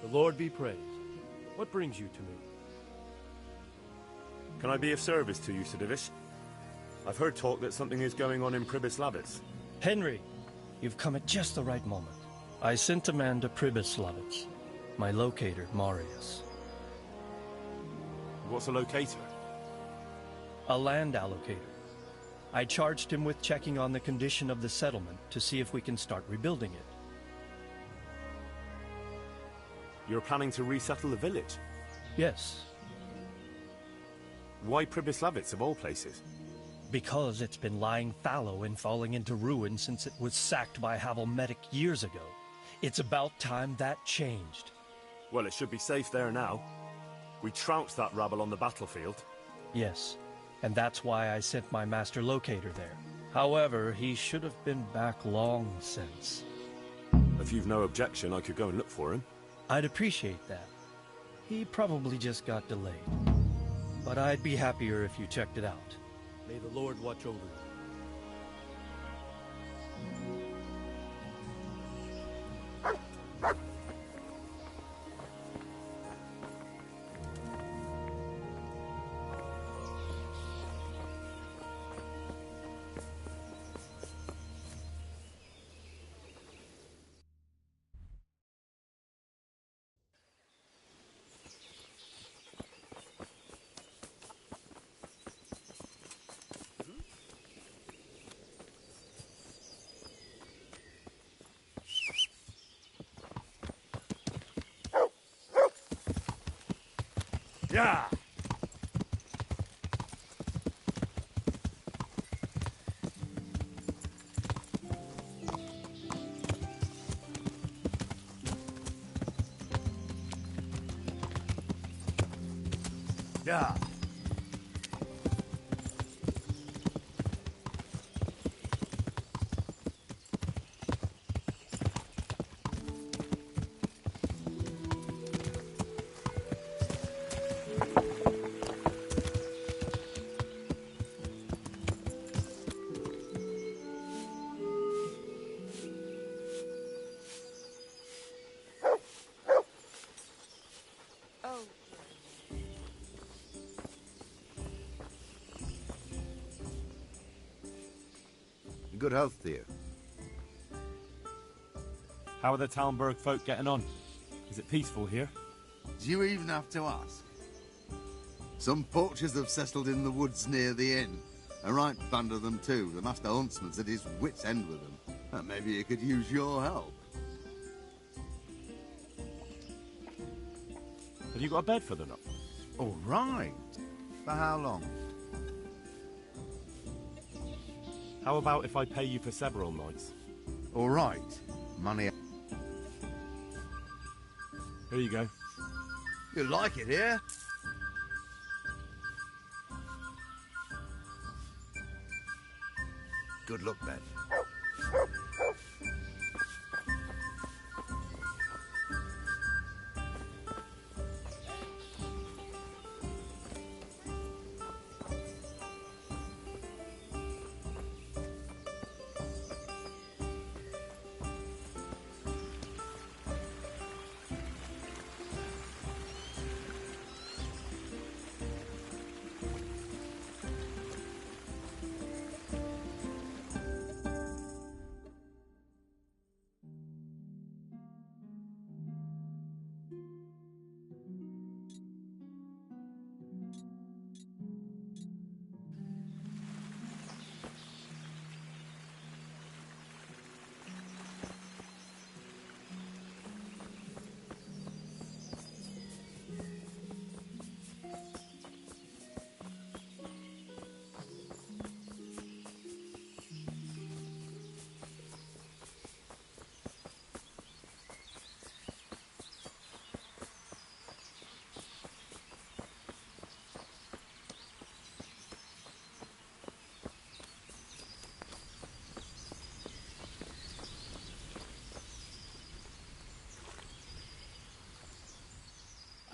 The Lord be praised. What brings you to me? Can I be of service to you, Sir Divish? I've heard talk that something is going on in Pribyslavitz. Henry, you've come at just the right moment. I sent a man to Pribyslavitz. My locator, Marius. What's a locator? A land allocator. I charged him with checking on the condition of the settlement to see if we can start rebuilding it. You're planning to resettle the village? Yes. Why Pribyslavitz, of all places? Because it's been lying fallow and falling into ruin since it was sacked by Havelmedic years ago. It's about time that changed. Well, it should be safe there now. We trounced that rabble on the battlefield. Yes, and that's why I sent my master locator there. However, he should have been back long since. If you've no objection, I could go and look for him. I'd appreciate that. He probably just got delayed. But I'd be happier if you checked it out. May the Lord watch over you. Yeah! Yeah! Good health to you. How are the Talmberg folk getting on? Is it peaceful here? Do you even have to ask? Some poachers have settled in the woods near the inn. A right band of them too. The master huntsman's at his wit's end with them. And maybe you could use your help. Have you got a bed for the night? All right. For how long? How about if I pay you for several nights? All right. Money. Here you go. You like it here? Good luck, then.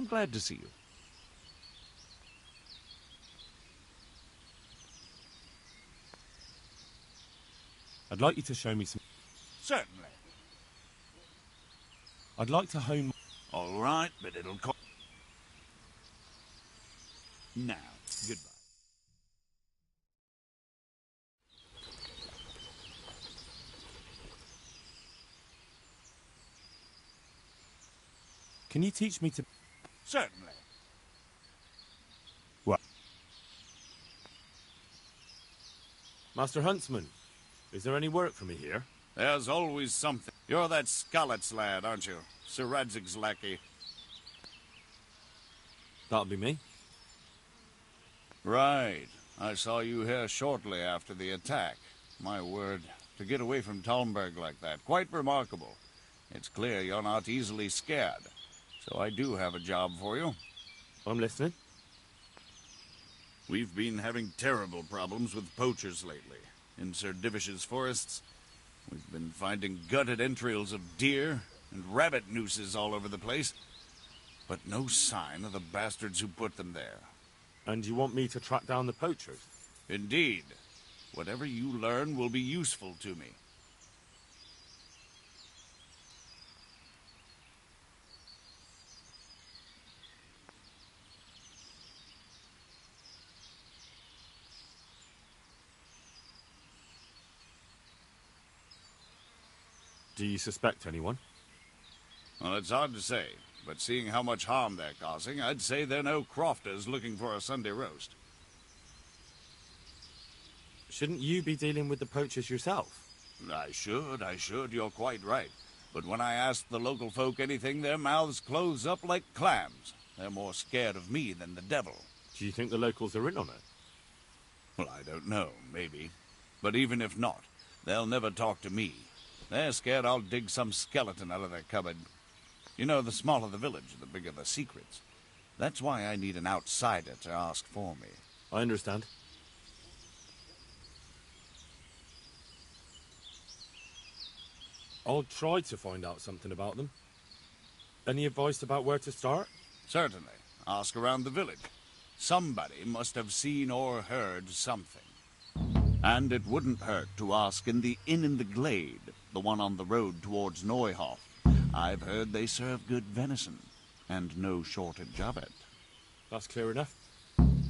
I'm glad to see you. I'd like you to show me some... Certainly. I'd like to hone... All right, but it'll cost... Now, goodbye. Can you teach me to... Certainly. What? Master Huntsman, is there any work for me here? There's always something. You're that Scarlet's lad, aren't you? Sir Radzig's lackey. That'll be me. Right. I saw you here shortly after the attack. My word, to get away from Talmberg like that, quite remarkable. It's clear you're not easily scared. So I do have a job for you. I'm listening. We've been having terrible problems with poachers lately. In Sir Divish's forests, we've been finding gutted entrails of deer and rabbit nooses all over the place. But no sign of the bastards who put them there. And you want me to track down the poachers? Indeed. Whatever you learn will be useful to me. Do you suspect anyone? Well, it's hard to say, but seeing how much harm they're causing, I'd say they're no crofters looking for a Sunday roast. Shouldn't you be dealing with the poachers yourself? I should, you're quite right. But when I ask the local folk anything, their mouths close up like clams. They're more scared of me than the devil. Do you think the locals are in on it? Well, I don't know, maybe. But even if not, they'll never talk to me. They're scared I'll dig some skeleton out of their cupboard. You know, the smaller the village, the bigger the secrets. That's why I need an outsider to ask for me. I understand. I'll try to find out something about them. Any advice about where to start? Certainly. Ask around the village. Somebody must have seen or heard something. And it wouldn't hurt to ask in the inn in the glade, the one on the road towards Neuhof. I've heard they serve good venison, and no shortage of it. That's clear enough.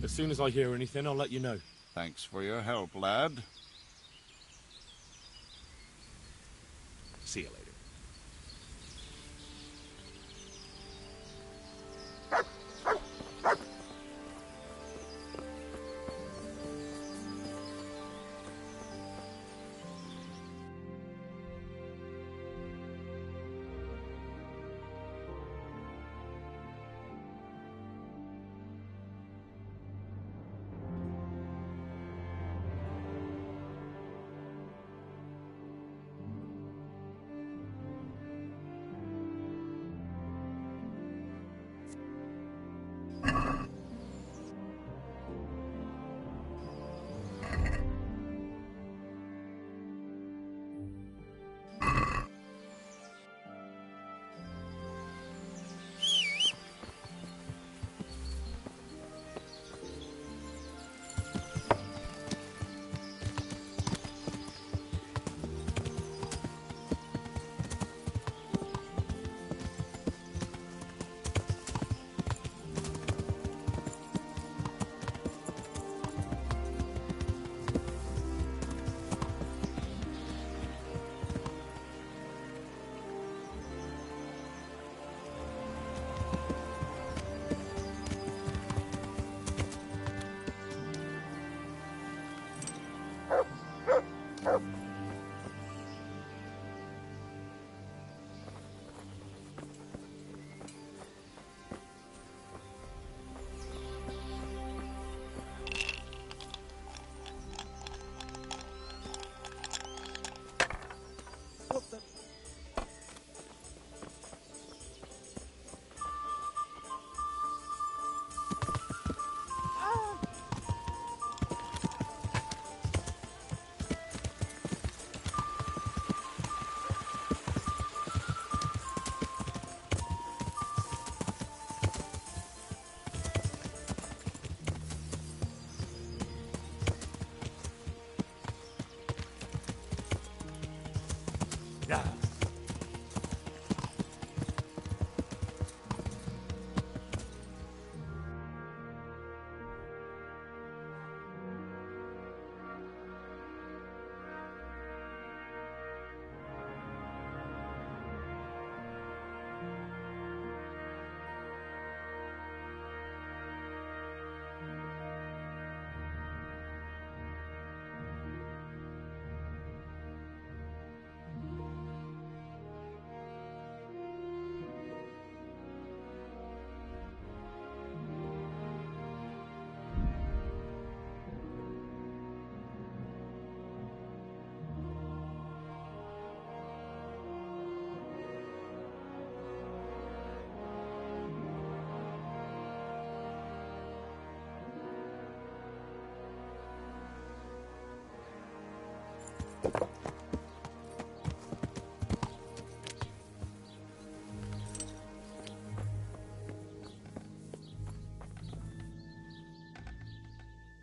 As soon as I hear anything, I'll let you know. Thanks for your help, lad. See you later.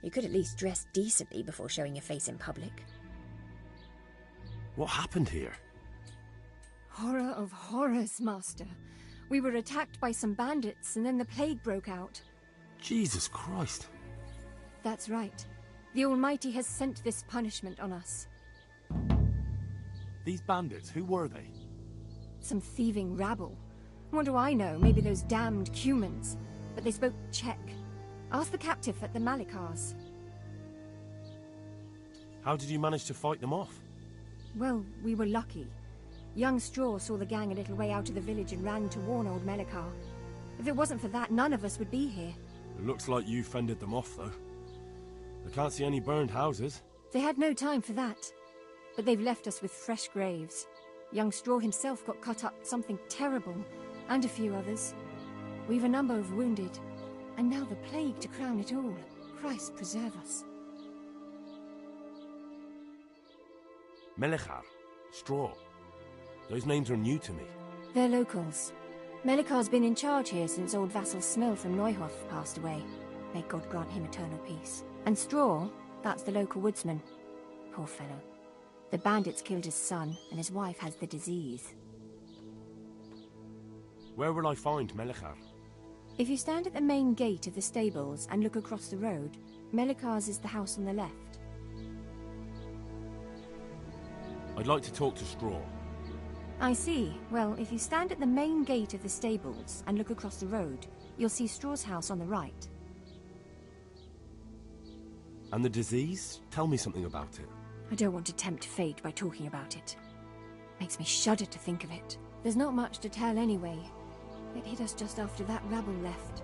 You could at least dress decently before showing your face in public. What happened here? Horror of horrors, Master. We were attacked by some bandits, and then the plague broke out. Jesus Christ. That's right. The Almighty has sent this punishment on us. These bandits, who were they? Some thieving rabble. What do I know? Maybe those damned humans. But they spoke Czech. Ask the captive at the Malikars. How did you manage to fight them off? Well, we were lucky. Young Straw saw the gang a little way out of the village and ran to warn old Melikar. If it wasn't for that, none of us would be here. It looks like you fended them off, though. I can't see any burned houses. They had no time for that. But they've left us with fresh graves. Young Straw himself got cut up something terrible, and a few others. We've a number of wounded. And now the plague to crown it all. Christ preserve us. Melikar, Straw. Those names are new to me. They're locals. Melikar's been in charge here since old vassal Smil from Neuhof passed away. May God grant him eternal peace. And Straw, that's the local woodsman. Poor fellow. The bandits killed his son, and his wife has the disease. Where will I find Melikar? If you stand at the main gate of the stables and look across the road, Melikar's is the house on the left. I'd like to talk to Straw. I see. Well, if you stand at the main gate of the stables and look across the road, you'll see Straw's house on the right. And the disease? Tell me something about it. I don't want to tempt fate by talking about it. Makes me shudder to think of it. There's not much to tell anyway. It hit us just after that rabble left.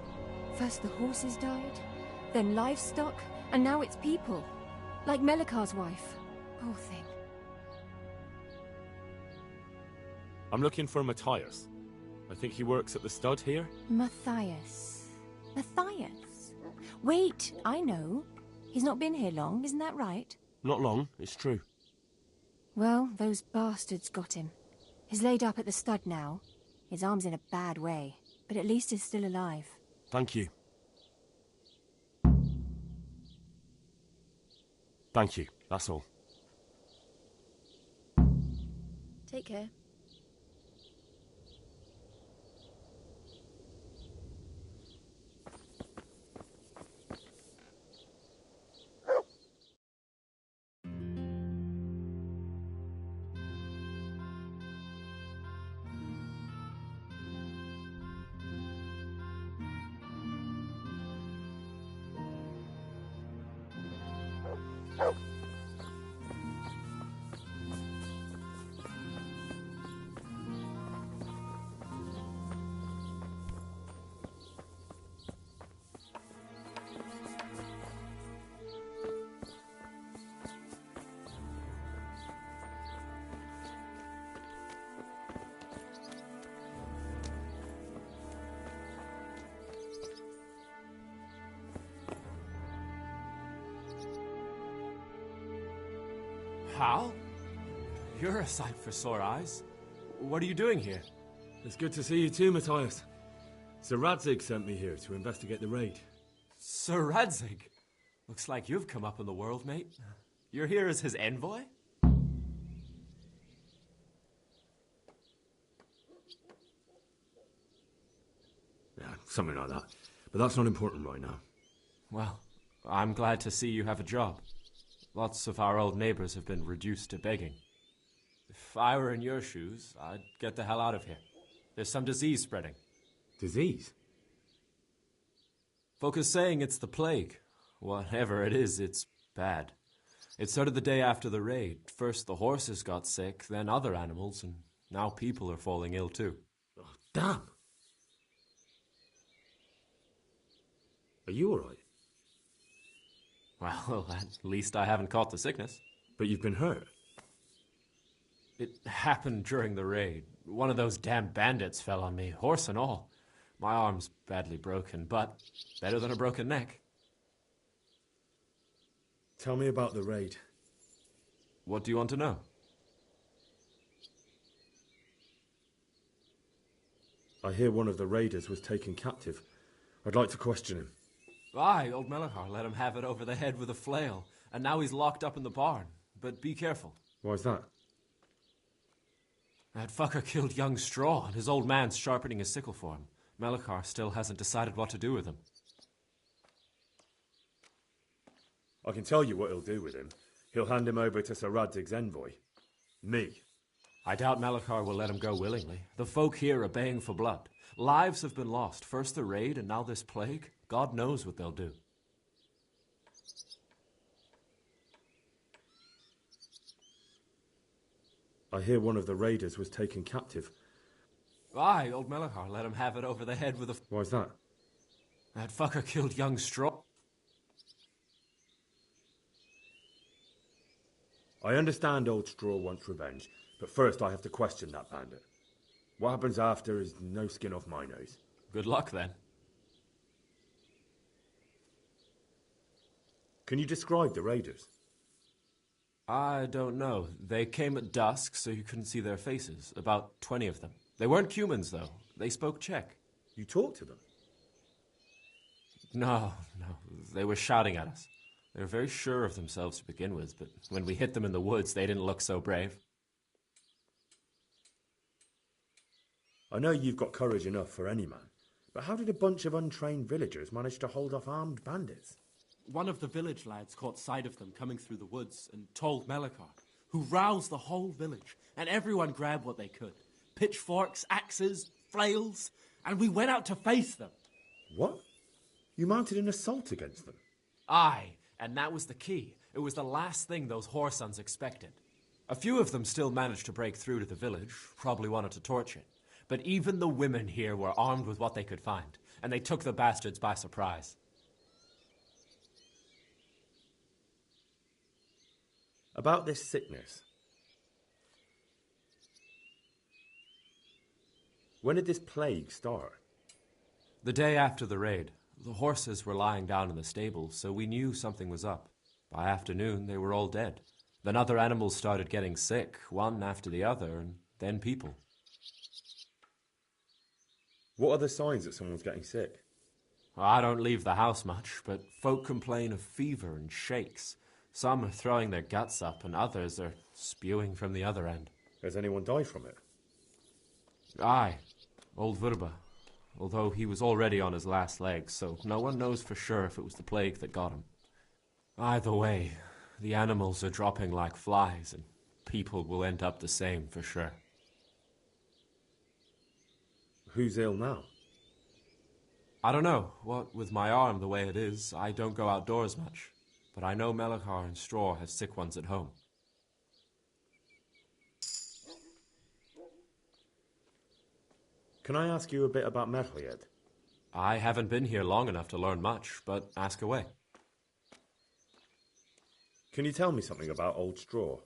First the horses died, then livestock, and now it's people. Like Melikar's wife. Poor thing. I'm looking for Matthias. I think he works at the stud here. Matthias. Matthias? Wait, I know. He's not been here long, isn't that right? Not long, it's true. Well, those bastards got him. He's laid up at the stud now. His arm's in a bad way, but at least he's still alive. Thank you. Thank you, that's all. Take care. Hal? You're a sight for sore eyes. What are you doing here? It's good to see you too, Matthias. Sir Radzig sent me here to investigate the raid. Sir Radzig? Looks like you've come up in the world, mate. You're here as his envoy? Yeah, something like that. But that's not important right now. Well, I'm glad to see you have a job. Lots of our old neighbors have been reduced to begging. If I were in your shoes, I'd get the hell out of here. There's some disease spreading. Disease? Folk are saying it's the plague. Whatever it is, it's bad. It started the day after the raid. First the horses got sick, then other animals, and now people are falling ill too. Oh, damn! Are you alright? Well, at least I haven't caught the sickness. But you've been hurt? It happened during the raid. One of those damn bandits fell on me, horse and all. My arm's badly broken, but better than a broken neck. Tell me about the raid. What do you want to know? I hear one of the raiders was taken captive. I'd like to question him. Aye, old Melachar let him have it over the head with a flail, and now he's locked up in the barn. But be careful. Why's that? That fucker killed young Straw, and his old man's sharpening his sickle for him. Melachar still hasn't decided what to do with him. I can tell you what he'll do with him. He'll hand him over to Sir Radzig's envoy. Me. I doubt Melachar will let him go willingly. The folk here are baying for blood. Lives have been lost. First the raid, and now this plague. God knows what they'll do. I hear one of the raiders was taken captive. Aye, old Melachar let him have it over the head with a... Why's that? That fucker killed young Straw. I understand old Straw wants revenge, but first I have to question that bandit. What happens after is no skin off my nose. Good luck, then. Can you describe the raiders? I don't know. They came at dusk, so you couldn't see their faces. About 20 of them. They weren't humans, though. They spoke Czech. You talked to them? No. They were shouting at us. They were very sure of themselves to begin with, but when we hit them in the woods, they didn't look so brave. I know you've got courage enough for any man, but how did a bunch of untrained villagers manage to hold off armed bandits? One of the village lads caught sight of them coming through the woods and told Melachar, who roused the whole village, and everyone grabbed what they could. Pitchforks, axes, flails, and we went out to face them. What? You mounted an assault against them? Aye, and that was the key. It was the last thing those whoresons expected. A few of them still managed to break through to the village, probably wanted to torch it. But even the women here were armed with what they could find, and they took the bastards by surprise. About this sickness. When did this plague start? The day after the raid. The horses were lying down in the stable, so we knew something was up. By afternoon, they were all dead. Then other animals started getting sick, one after the other, and then people. What are the signs that someone's getting sick? I don't leave the house much, but folk complain of fever and shakes. Some are throwing their guts up, and others are spewing from the other end. Has anyone died from it? Aye, old Verba. Although he was already on his last legs, so no one knows for sure if it was the plague that got him. Either way, the animals are dropping like flies, and people will end up the same for sure. Who's ill now? I don't know. What with my arm the way it is, I don't go outdoors much. But I know Melachar and Straw has sick ones at home. Can I ask you a bit about Merliet? I haven't been here long enough to learn much, but ask away. Can you tell me something about old Straw?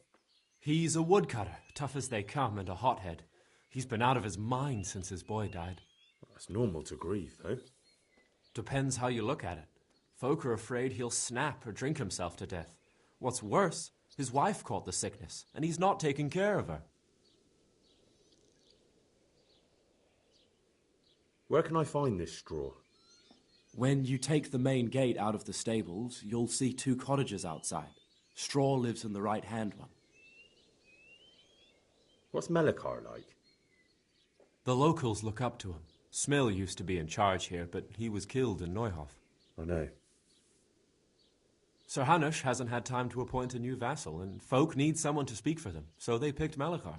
He's a woodcutter, tough as they come, and a hothead. He's been out of his mind since his boy died. That's normal to grieve, though. Depends how you look at it. Folk are afraid he'll snap or drink himself to death. What's worse, his wife caught the sickness, and he's not taking care of her. Where can I find this Straw? When you take the main gate out of the stables, you'll see 2 cottages outside. Straw lives in the right-hand one. What's Melachar like? The locals look up to him. Smill used to be in charge here, but he was killed in Neuhof. I know. Sir Hanush hasn't had time to appoint a new vassal, and folk need someone to speak for them, so they picked Melachar.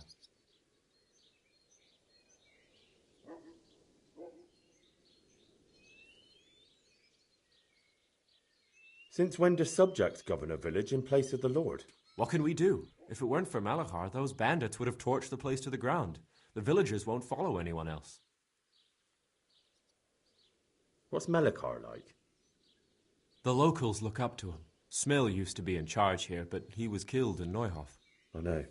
Since when do subjects govern a village in place of the Lord? What can we do? If it weren't for Melachar, those bandits would have torched the place to the ground. The villagers won't follow anyone else. What's Melachar like? The locals look up to him. Smill used to be in charge here, but he was killed in Neuhof. I know.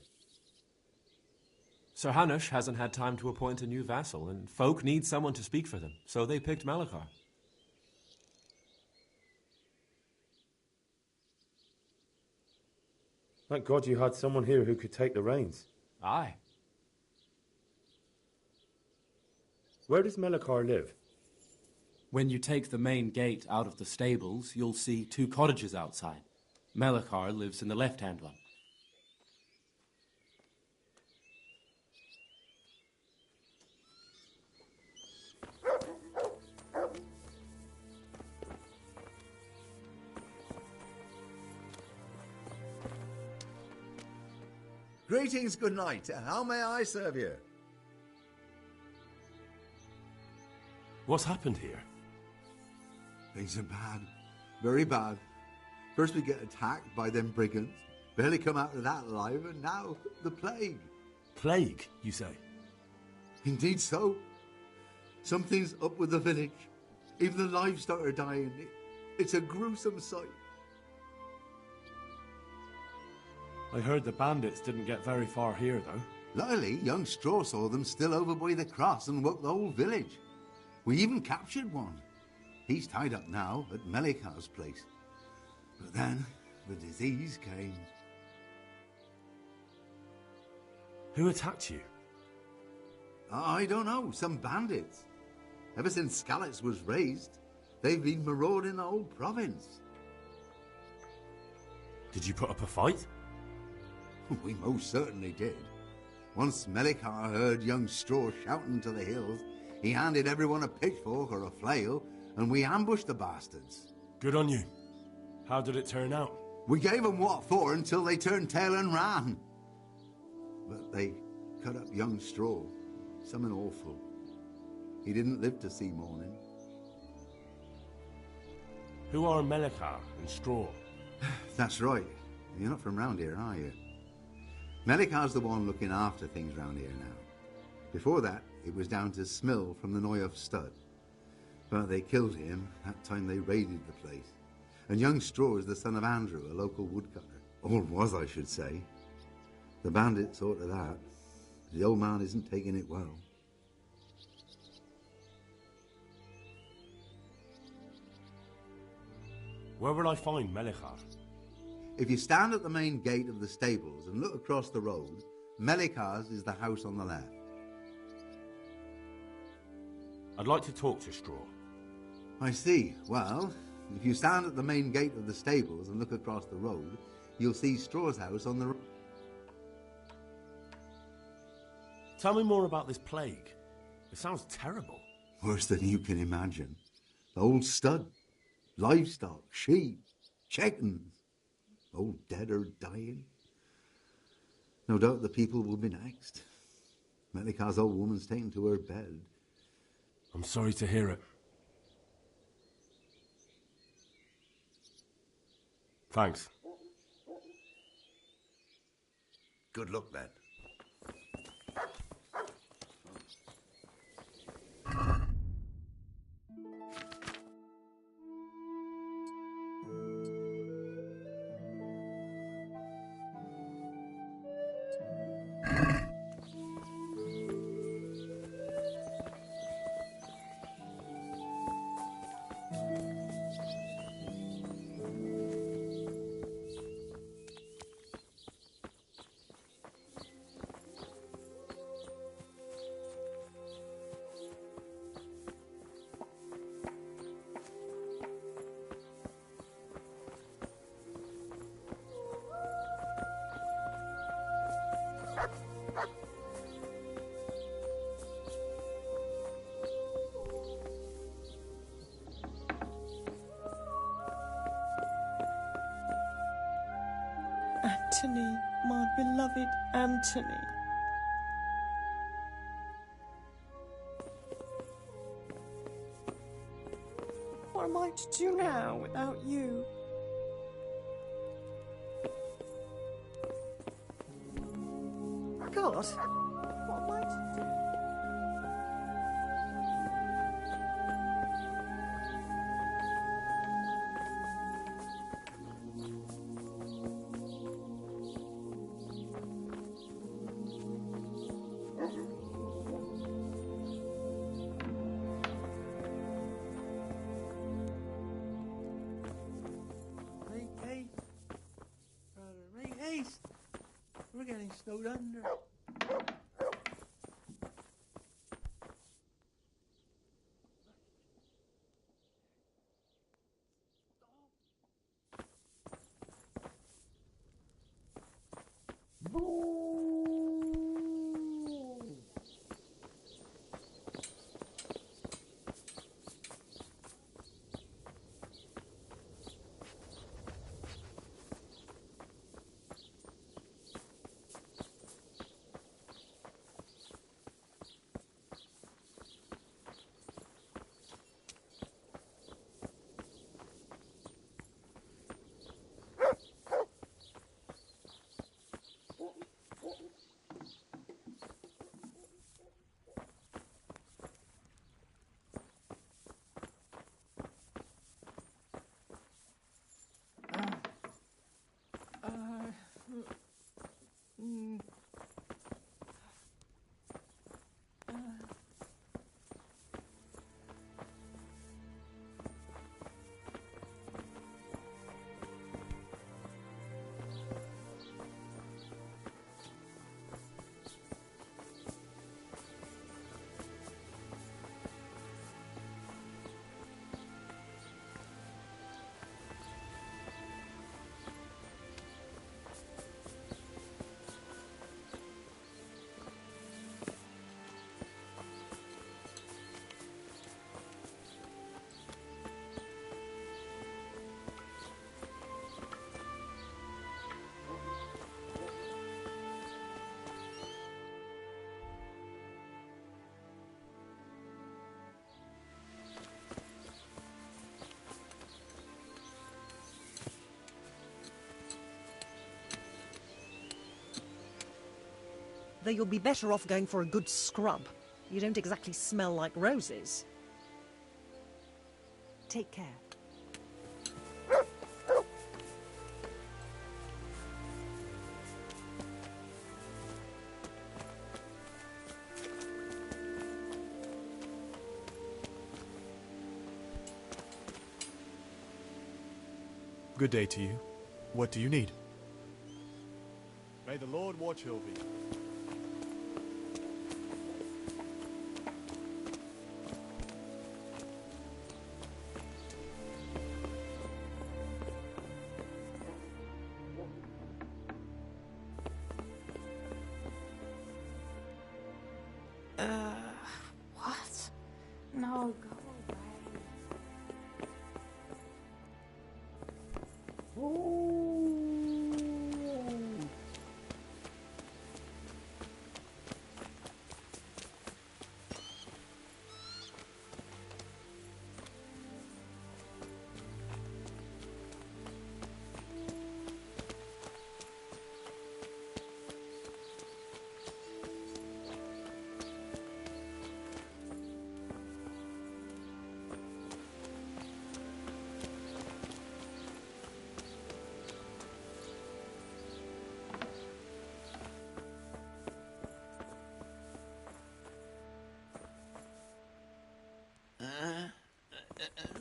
Sir Hanush hasn't had time to appoint a new vassal, and folk need someone to speak for them, so they picked Melachar. Thank God you had someone here who could take the reins. Aye. Where does Melachar live? When you take the main gate out of the stables, you'll see 2 cottages outside. Melikar lives in the left-hand one. Greetings, good night. How may I serve you? What's happened here? Things are bad. Very bad. First we get attacked by them brigands. Barely come out of that alive, and now the plague. Plague, you say? Indeed so. Something's up with the village. Even the livestock are dying. It's a gruesome sight. I heard the bandits didn't get very far here, though. Luckily, young Straw saw them still over by the cross and woke the whole village. We even captured one. He's tied up now at Melikar's place. But then the disease came. Who attacked you? I don't know, some bandits. Ever since Skalitz was raised, they've been marauding the whole province. Did you put up a fight? We most certainly did. Once Melikar heard young Straw shouting to the hills, he handed everyone a pitchfork or a flail, and we ambushed the bastards. Good on you. How did it turn out? We gave them what for until they turned tail and ran. But they cut up young Straw. Something awful. He didn't live to see morning. Who are Melikar and Straw? That's right. You're not from round here, are you? Melikar's the one looking after things round here now. Before that, it was down to Smill from the Noyov stud. But they killed him that time they raided the place. And young Straw is the son of Andrew, a local woodcutter. Or was, I should say. The bandits saw to that. The old man isn't taking it well. Where will I find Melikar? If you stand at the main gate of the stables and look across the road, Melikar's is the house on the left. I'd like to talk to Straw. I see. Well, if you stand at the main gate of the stables and look across the road, you'll see Straw's house on the right. Tell me more about this plague. It sounds terrible. Worse than you can imagine. The old stud, livestock, sheep, chickens, all dead or dying. No doubt the people will be next. Melikar's old woman's taken to her bed. I'm sorry to hear it. Thanks. Good luck, then. Anthony, my beloved Anthony. What am I to do now without you? God, what am I to do? We're getting snowed under. Though you'll be better off going for a good scrub. You don't exactly smell like roses. Take care. Good day to you. What do you need? May the Lord watch over you. What? No, go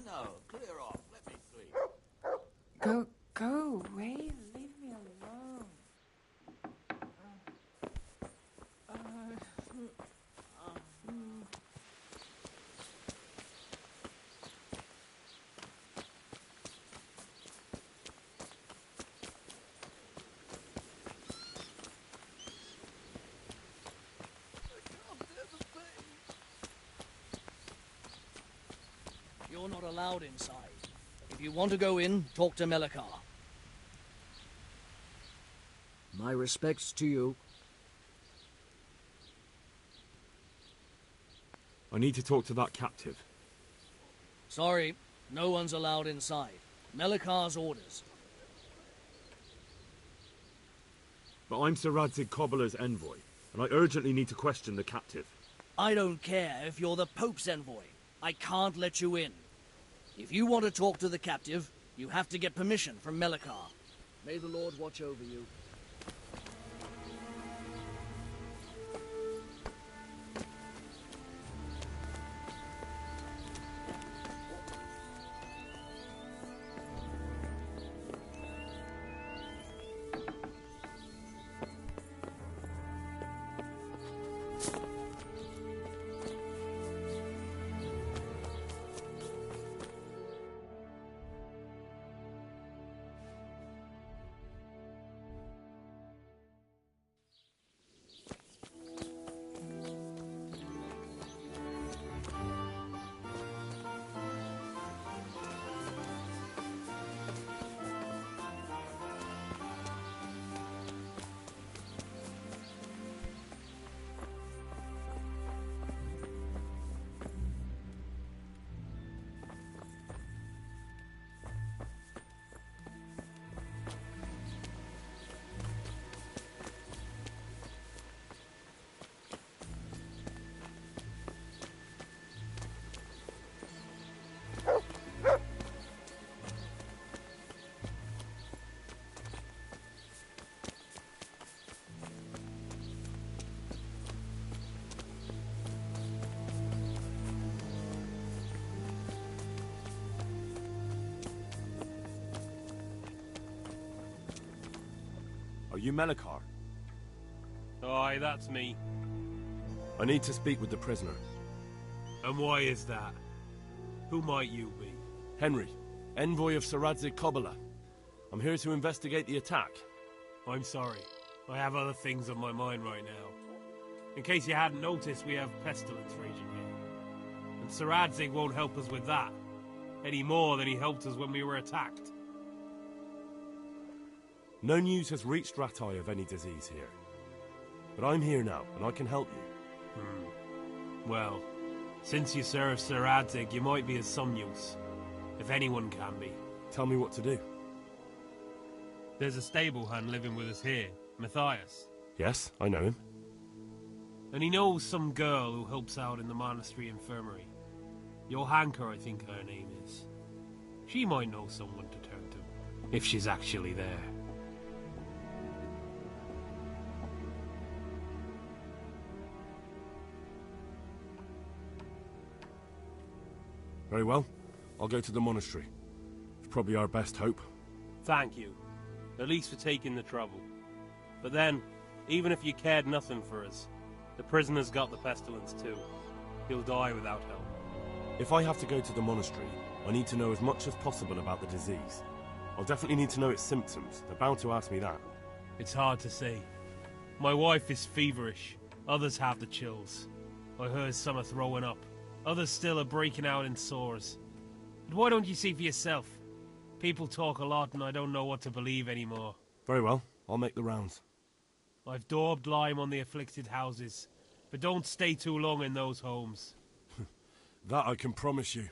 No, clear off. Let me sleep. Go away. Leave me alone. You're not allowed inside. If you want to go in, talk to Melikar. My respects to you. I need to talk to that captive. Sorry, no one's allowed inside. Melikar's orders. But I'm Sir Radzig Cobbler's envoy, and I urgently need to question the captive. I don't care if you're the Pope's envoy. I can't let you in. If you want to talk to the captive, you have to get permission from Melikar. May the Lord watch over you. you Melikar? Aye, that's me. I need to speak with the prisoner. And why is that? Who might you be? Henry, envoy of Sir Radzig Kobyla. I'm here to investigate the attack. I'm sorry. I have other things on my mind right now. In case you hadn't noticed, we have pestilence raging here. And Sir Radzig won't help us with that, any more than he helped us when we were attacked. No news has reached Ratai of any disease here. But I'm here now, and I can help you. Well, since you serve Sir Radzig, you might be of some use. If anyone can be. Tell me what to do. There's a stable hand living with us here, Matthias. Yes, I know him. And he knows some girl who helps out in the monastery infirmary. Johanka, I think her name is. She might know someone to turn to, if she's actually there. Very well. I'll go to the monastery. It's probably our best hope. Thank you. At least for taking the trouble. But then, even if you cared nothing for us, the prisoner's got the pestilence too. He'll die without help. If I have to go to the monastery, I need to know as much as possible about the disease. I'll definitely need to know its symptoms. They're bound to ask me that. It's hard to say. My wife is feverish. Others have the chills. I heard some are throwing up. Others still are breaking out in sores. But why don't you see for yourself? People talk a lot and I don't know what to believe anymore. Very well. I'll make the rounds. I've daubed lime on the afflicted houses, but don't stay too long in those homes. That I can promise you.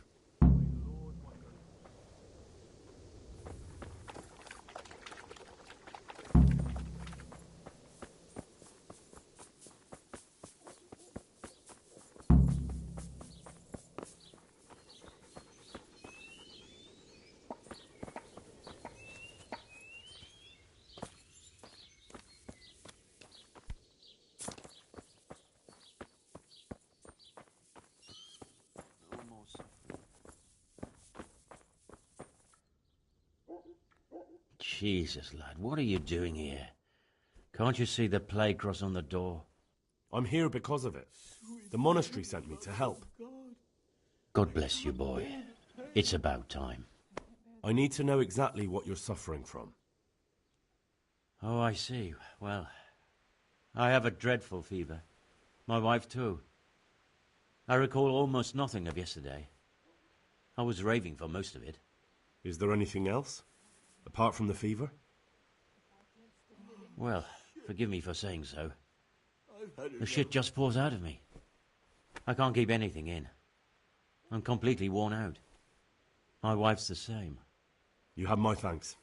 Jesus, lad, what are you doing here? Can't you see the plague cross on the door? I'm here because of it. The monastery sent me to help. God bless you, boy. It's about time. I need to know exactly what you're suffering from. Oh, I see. Well, I have a dreadful fever. My wife, too. I recall almost nothing of yesterday. I was raving for most of it. Is there anything else? Apart from the fever? Well, forgive me for saying so. The shit just pours out of me. I can't keep anything in. I'm completely worn out. My wife's the same. You have my thanks.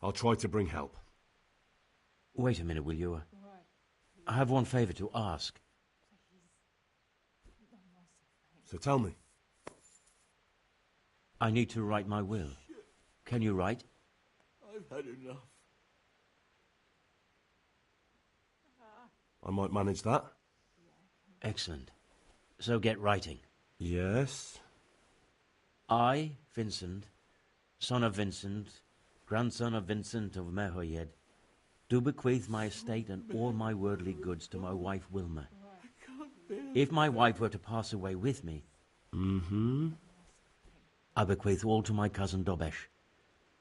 I'll try to bring help. Wait a minute, will you? I have one favour to ask. So tell me. I need to write my will. Can you write? I've had enough. I might manage that. Excellent. So get writing. Yes? I, Vincent, son of Vincent, grandson of Vincent of Merhoyed, do bequeath my estate and all my worldly goods to my wife Wilma. If my wife were to pass away with me, I bequeath all to my cousin Dobesh,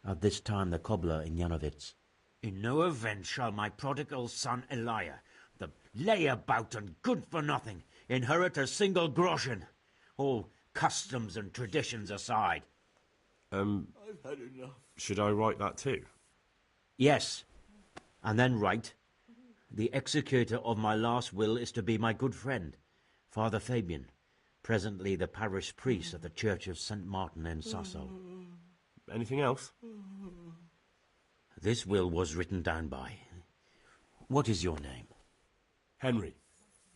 at this time the cobbler in Janovitz. In no event shall my prodigal son Elia, the layabout and good-for-nothing, inherit a single groschen, all customs and traditions aside. I've had enough. Should I write that too? Yes, and then write, the executor of my last will is to be my good friend, Father Fabian, presently the parish priest of the Church of St. Martin in Sasso. Anything else? This will was written down by. What is your name? Henry.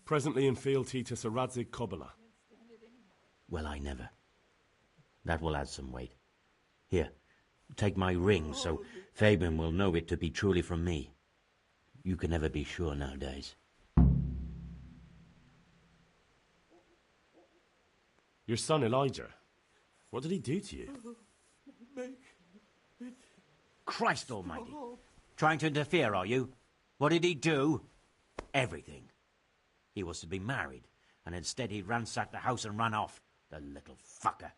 Presently in fealty to Sir Radzig Kobyla. Well, I never. That will add some weight. Here, take my ring so Fabian will know it to be truly from me. You can never be sure nowadays. Your son Elijah. What did he do to you? Christ almighty. Trying to interfere, are you? What did he do? Everything. He was to be married, and instead he ransacked the house and ran off. The little fucker.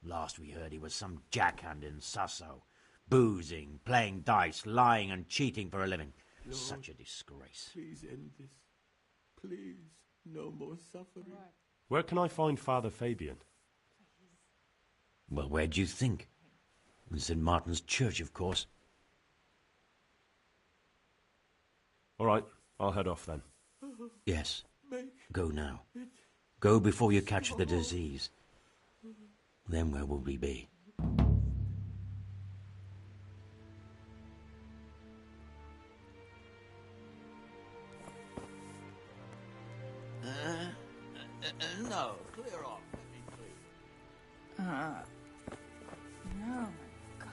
Last we heard he was some jackhand in Sasso. Boozing, playing dice, lying and cheating for a living. Lord, such a disgrace. Please end this. Please, no more suffering. Where can I find Father Fabian? Well, where do you think? In St. Martin's Church, of course. All right, I'll head off then. Yes. Go now. Go before you catch the disease. Then where will we be? No, clear off. Let me through. No, my God.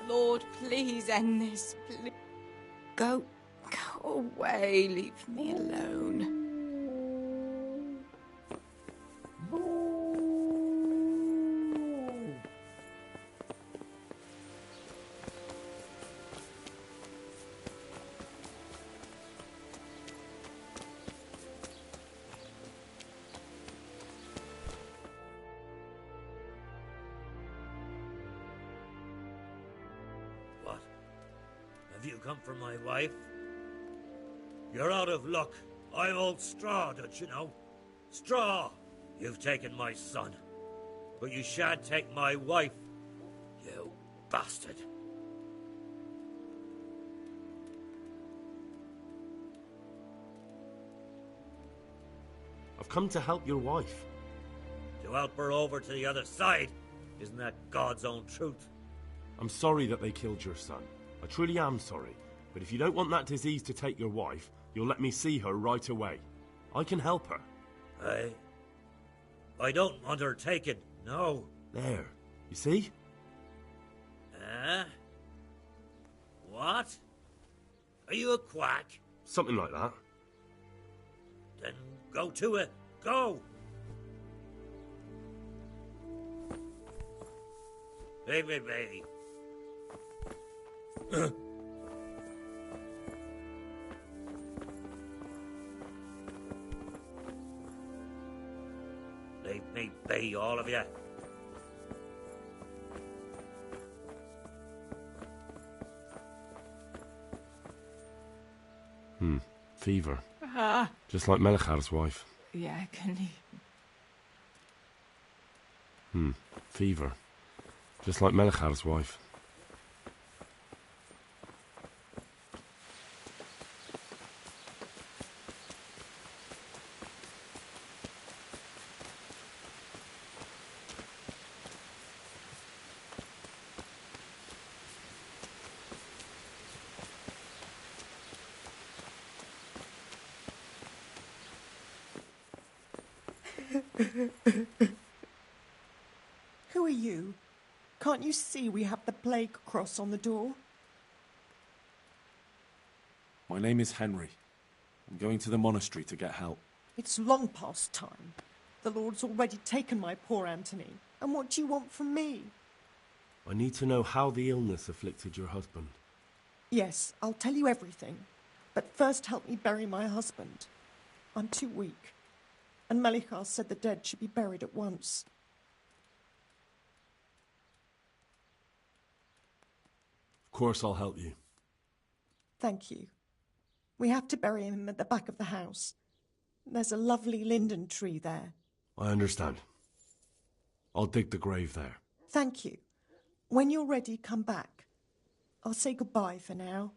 Lord, please end this. Please. Go away. Leave me alone. What? Have you come for my wife? You're out of luck. I'm old Straw, don't you know? Straw! You've taken my son. But you shan't take my wife, you bastard. I've come to help your wife. To help her over to the other side. Isn't that God's own truth? I'm sorry that they killed your son. I truly am sorry. But if you don't want that disease to take your wife, you'll let me see her right away. I can help her. I don't want her taken, no. There. You see? What? Are you a quack? Something like that. Then go to it. Go! Leave it be. Leave me be, all of you. Fever. Ah. Just like Melichar's wife. Yeah, I can Fever. Just like Melichar's wife. Who are you? Can't you see we have the plague cross on the door? My name is Henry. I'm going to the monastery to get help. It's long past time. The Lord's already taken my poor Anthony. And what do you want from me? I need to know how the illness afflicted your husband. Yes, I'll tell you everything. But first help me bury my husband. I'm too weak. And Melichar said the dead should be buried at once. Of course I'll help you. Thank you. We have to bury him at the back of the house. There's a lovely linden tree there. I understand. I'll dig the grave there. Thank you. When you're ready, come back. I'll say goodbye for now.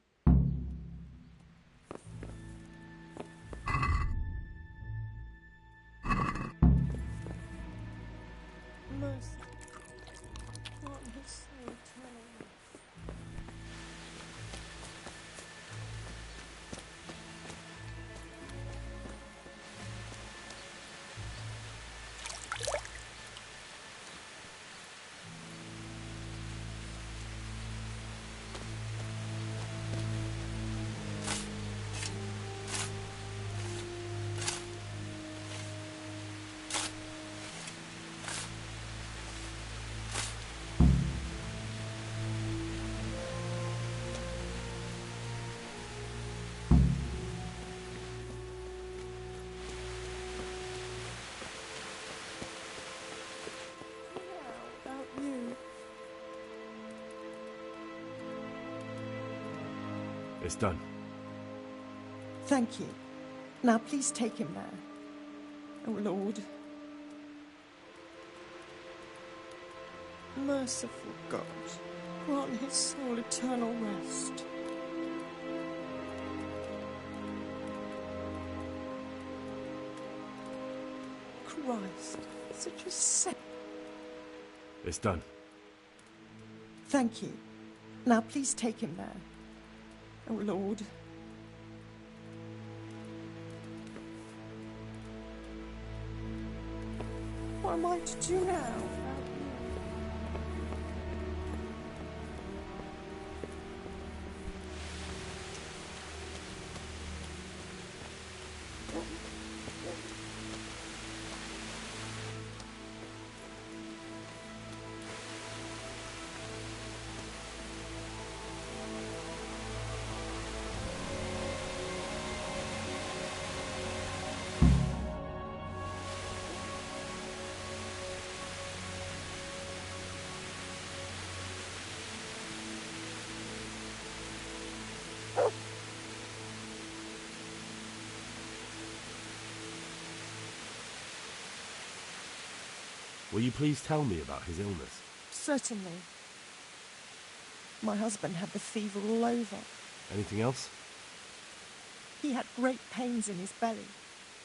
Mercy. What is so terrible? It's done. Thank you. Now please take him there. Oh, Lord. Merciful God, grant his soul eternal rest. Christ, such a It's done. Thank you. Now please take him there. Oh, Lord. What am I to do now? Will you please tell me about his illness? Certainly. My husband had the fever all over. Anything else? He had great pains in his belly.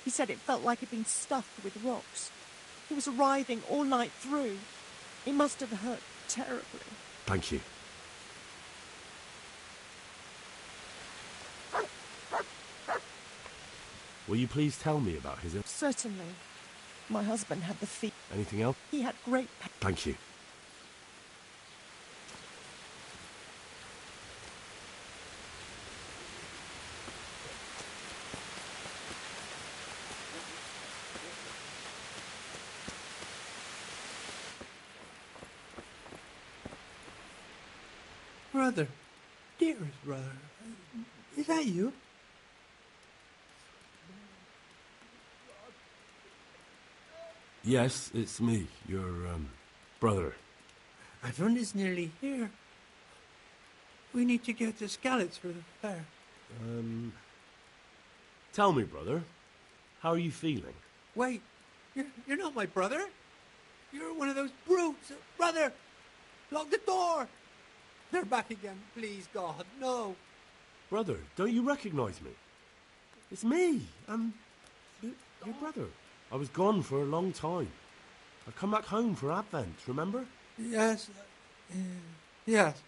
He said it felt like it had been stuffed with rocks. He was writhing all night through. It must have hurt terribly. Thank you. Will you please tell me about his illness? Certainly. My husband had the fever. Anything else? He had great pain. Thank you. Brother, dearest brother, is that you? Yes, it's me, your, brother. Everyone is nearly here. We need to get the scallops for the fair. Tell me, brother, how are you feeling? Wait, you're not my brother. You're one of those brutes. Brother, lock the door. They're back again. Please, God, no. Brother, don't you recognize me? It's me. I'm your brother. I was gone for a long time. I've come back home for Advent, remember? Yes. Yes.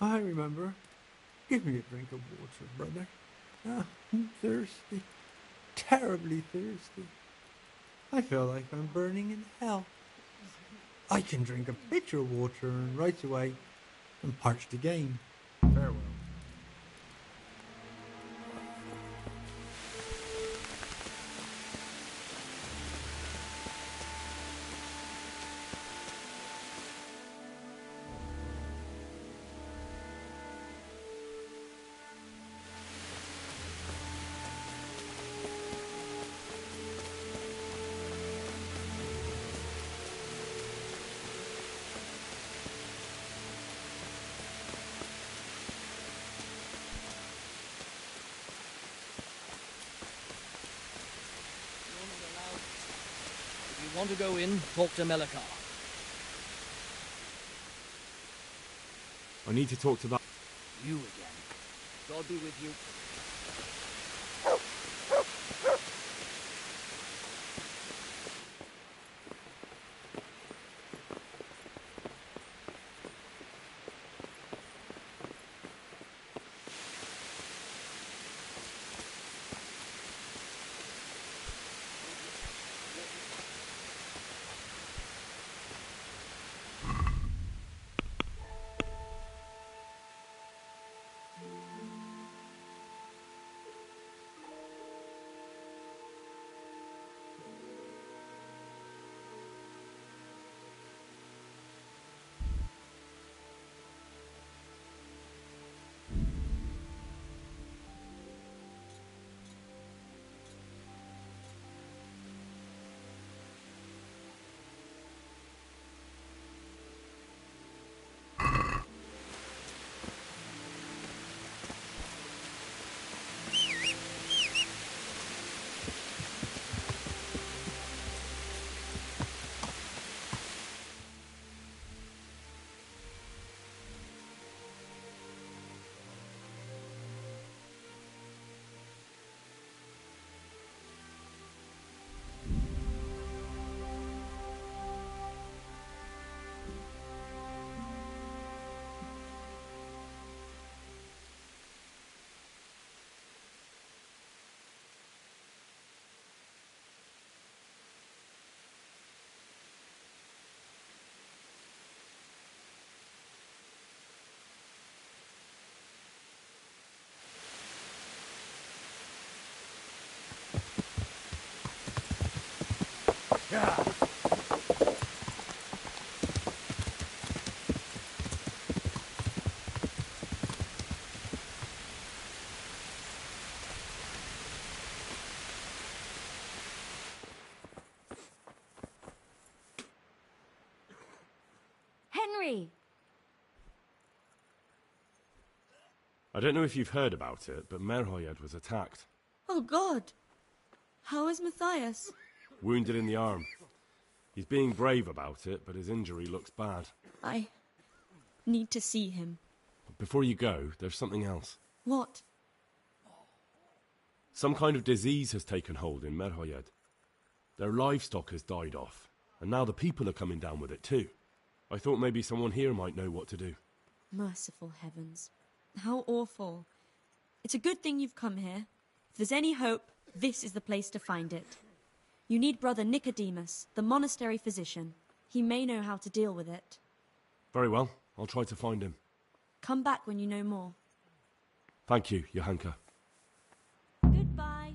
I remember. Give me a drink of water, brother. I'm thirsty. Terribly thirsty. I feel like I'm burning in hell. I can drink a pitcher of water and right away I'm parched again. Farewell. If you want to go in, talk to Melikar. I need to talk to that... You again. God be with you. I don't know if you've heard about it, but Merhoyed was attacked. Oh, God. How is Matthias? Wounded in the arm. He's being brave about it, but his injury looks bad. I need to see him. But before you go, there's something else. What? Some kind of disease has taken hold in Merhoyed. Their livestock has died off, and now the people are coming down with it too. I thought maybe someone here might know what to do. Merciful heavens. How awful. It's a good thing you've come here. If there's any hope, this is the place to find it. You need Brother Nicodemus, the monastery physician. He may know how to deal with it. Very well, I'll try to find him. Come back when you know more. Thank you, Johanka. Goodbye.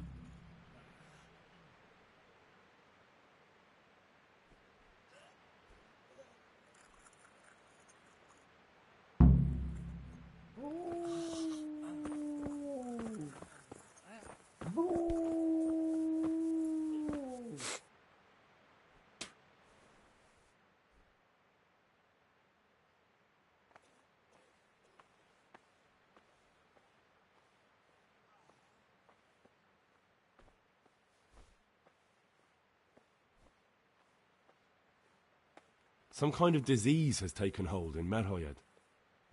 Some kind of disease has taken hold in Merhoyed.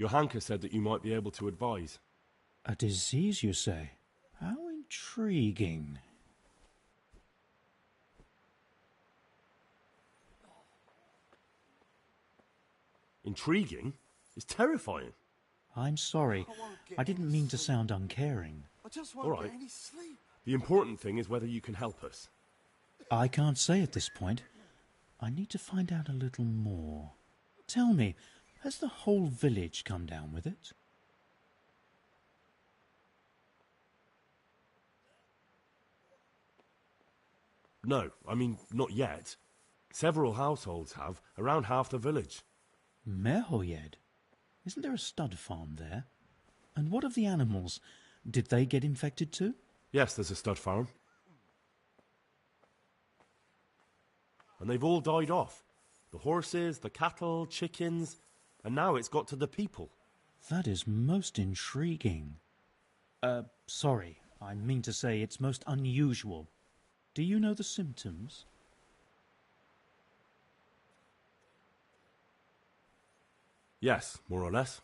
Johanka said that you might be able to advise. A disease, you say? How intriguing. Intriguing? It's terrifying. I'm sorry. I didn't mean to sound uncaring. All right. The important thing is whether you can help us. I can't say at this point. I need to find out a little more. Tell me, has the whole village come down with it? No, I mean, not yet. Several households have, around half the village. Merhoyed? Isn't there a stud farm there? And what of the animals? Did they get infected too? Yes, there's a stud farm. And they've all died off. The horses, the cattle, chickens, and now it's got to the people. That is most intriguing. Sorry, I mean to say it's most unusual. Do you know the symptoms? Yes, more or less.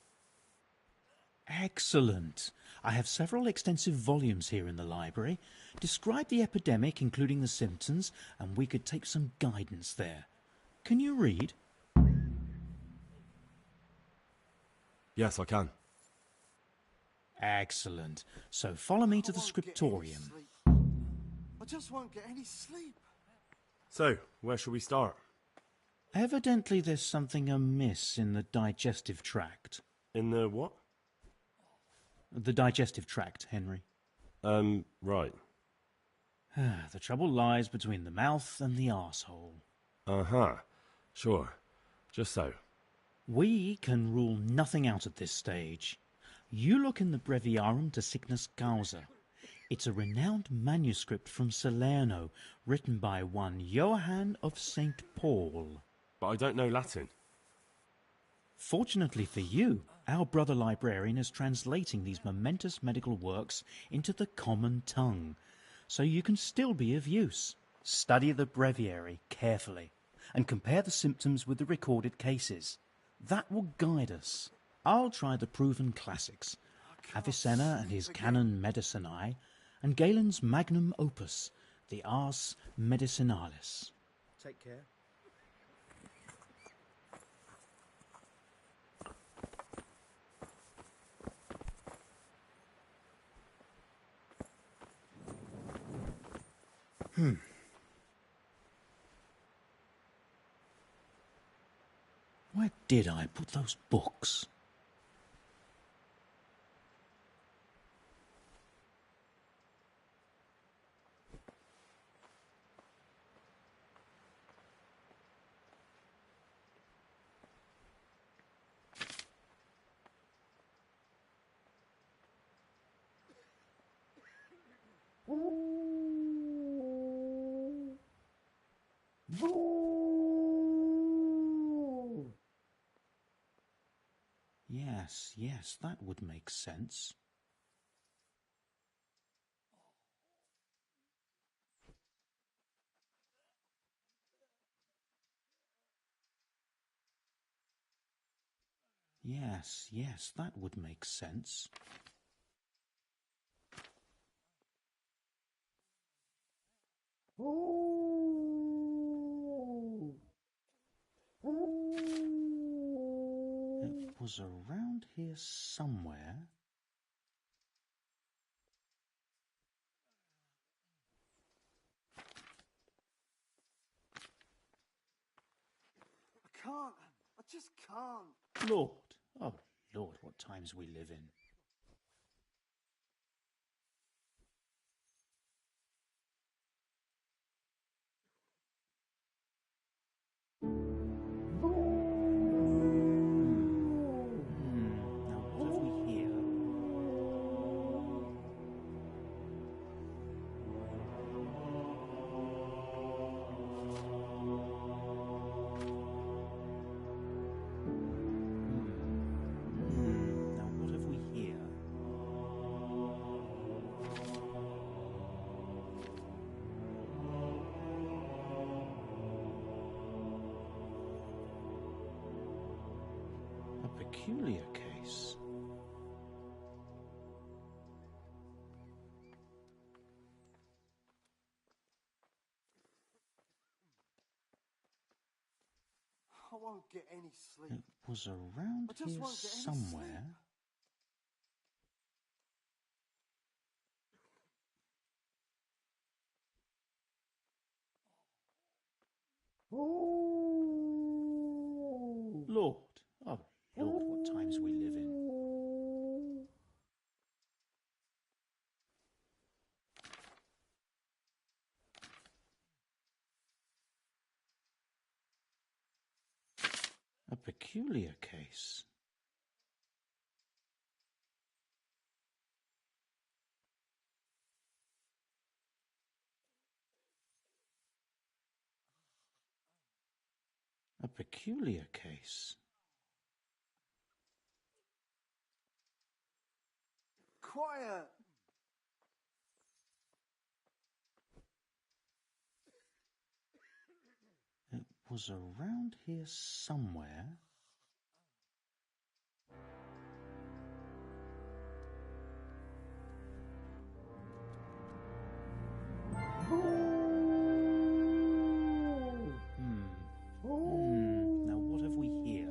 Excellent. I have several extensive volumes here in the library. Describe the epidemic, including the symptoms, and we could take some guidance there. Can you read? Yes, I can. Excellent. So follow me to the scriptorium. I just won't get any sleep. So, where shall we start? Evidently there's something amiss in the digestive tract. In the what? The digestive tract, Henry. Right. The trouble lies between the mouth and the arsehole. Uh-huh. Sure. Just so. We can rule nothing out at this stage. You look in the Breviarium de Sickness Causa. It's a renowned manuscript from Salerno, written by one Johann of St. Paul. But I don't know Latin. Fortunately for you, our brother librarian is translating these momentous medical works into the common tongue, so you can still be of use. Study the breviary carefully and compare the symptoms with the recorded cases. That will guide us. I'll try the proven classics, Avicenna and his Canon Medicinae, and Galen's magnum opus, the Ars Medicinalis. Take care. Where did I put those books? Yes, that would make sense. Yes, that would make sense. It was around here somewhere. I can't. I just can't. Lord, oh Lord, what times we live in. Now what have we here? Now what have we here? A peculiar case. I won't get any sleep. It was around I just here won't get any somewhere. Lord, oh Lord, what times we live in. A peculiar case. A peculiar case. Quiet. It was around here somewhere. Now what have we here?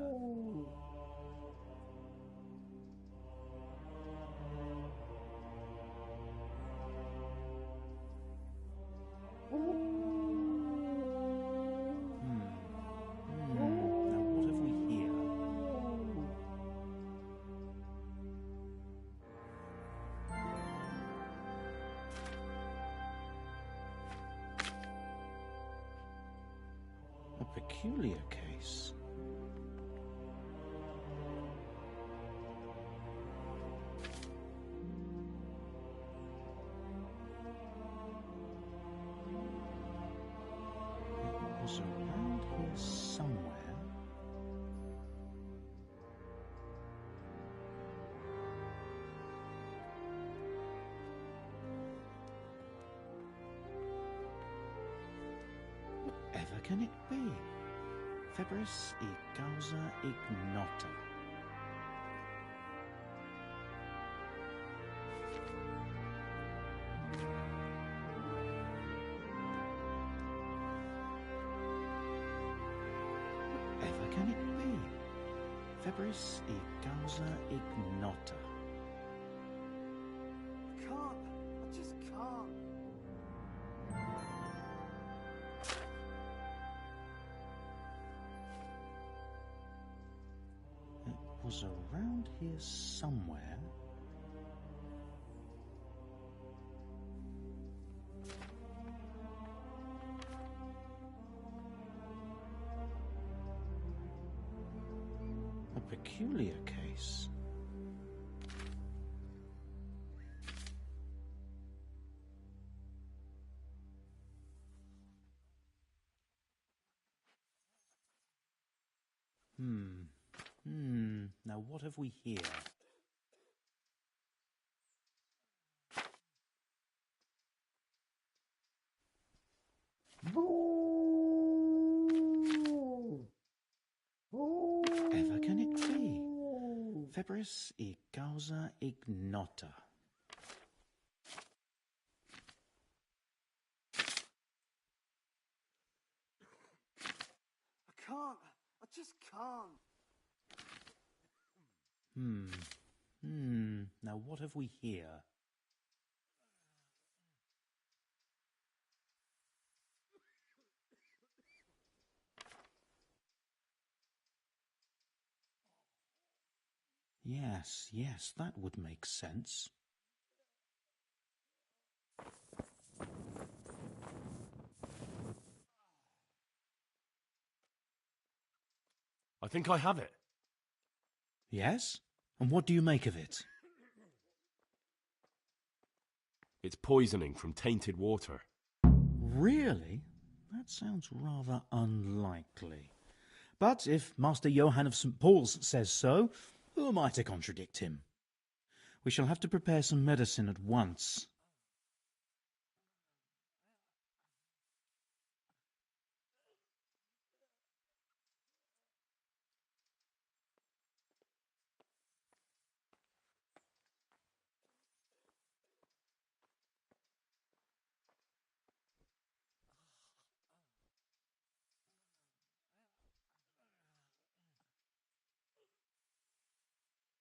Now what have we here? A peculiar case. It was around here somewhere. Whatever can it be? Febris e causa ignota. Whatever can it be? Febris e causa ignota. I can't. I just can't. It was around here somewhere. A peculiar case. Now what have we here? Whatever can it be? febris e causa ignota. I can't. I just can't. Now what have we here? Yes, that would make sense. I think I have it. Yes? And what do you make of it? It's poisoning from tainted water. Really? That sounds rather unlikely. But if Master Johann of St. Paul's says so, who am I to contradict him? We shall have to prepare some medicine at once.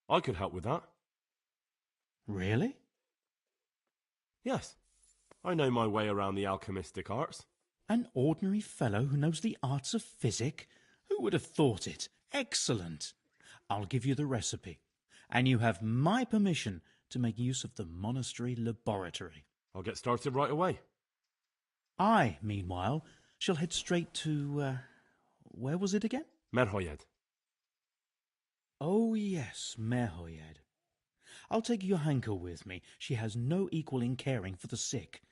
I could help with that. Really? Yes. I know my way around the alchemistic arts. An ordinary fellow who knows the arts of physic? Who would have thought it? Excellent. I'll give you the recipe, and you have my permission to make use of the monastery laboratory. I'll get started right away. I, meanwhile, shall head straight to, where was it again? Merhoyed. Oh, yes, Merhoyed. I'll take Johanka with me. She has no equal in caring for the sick.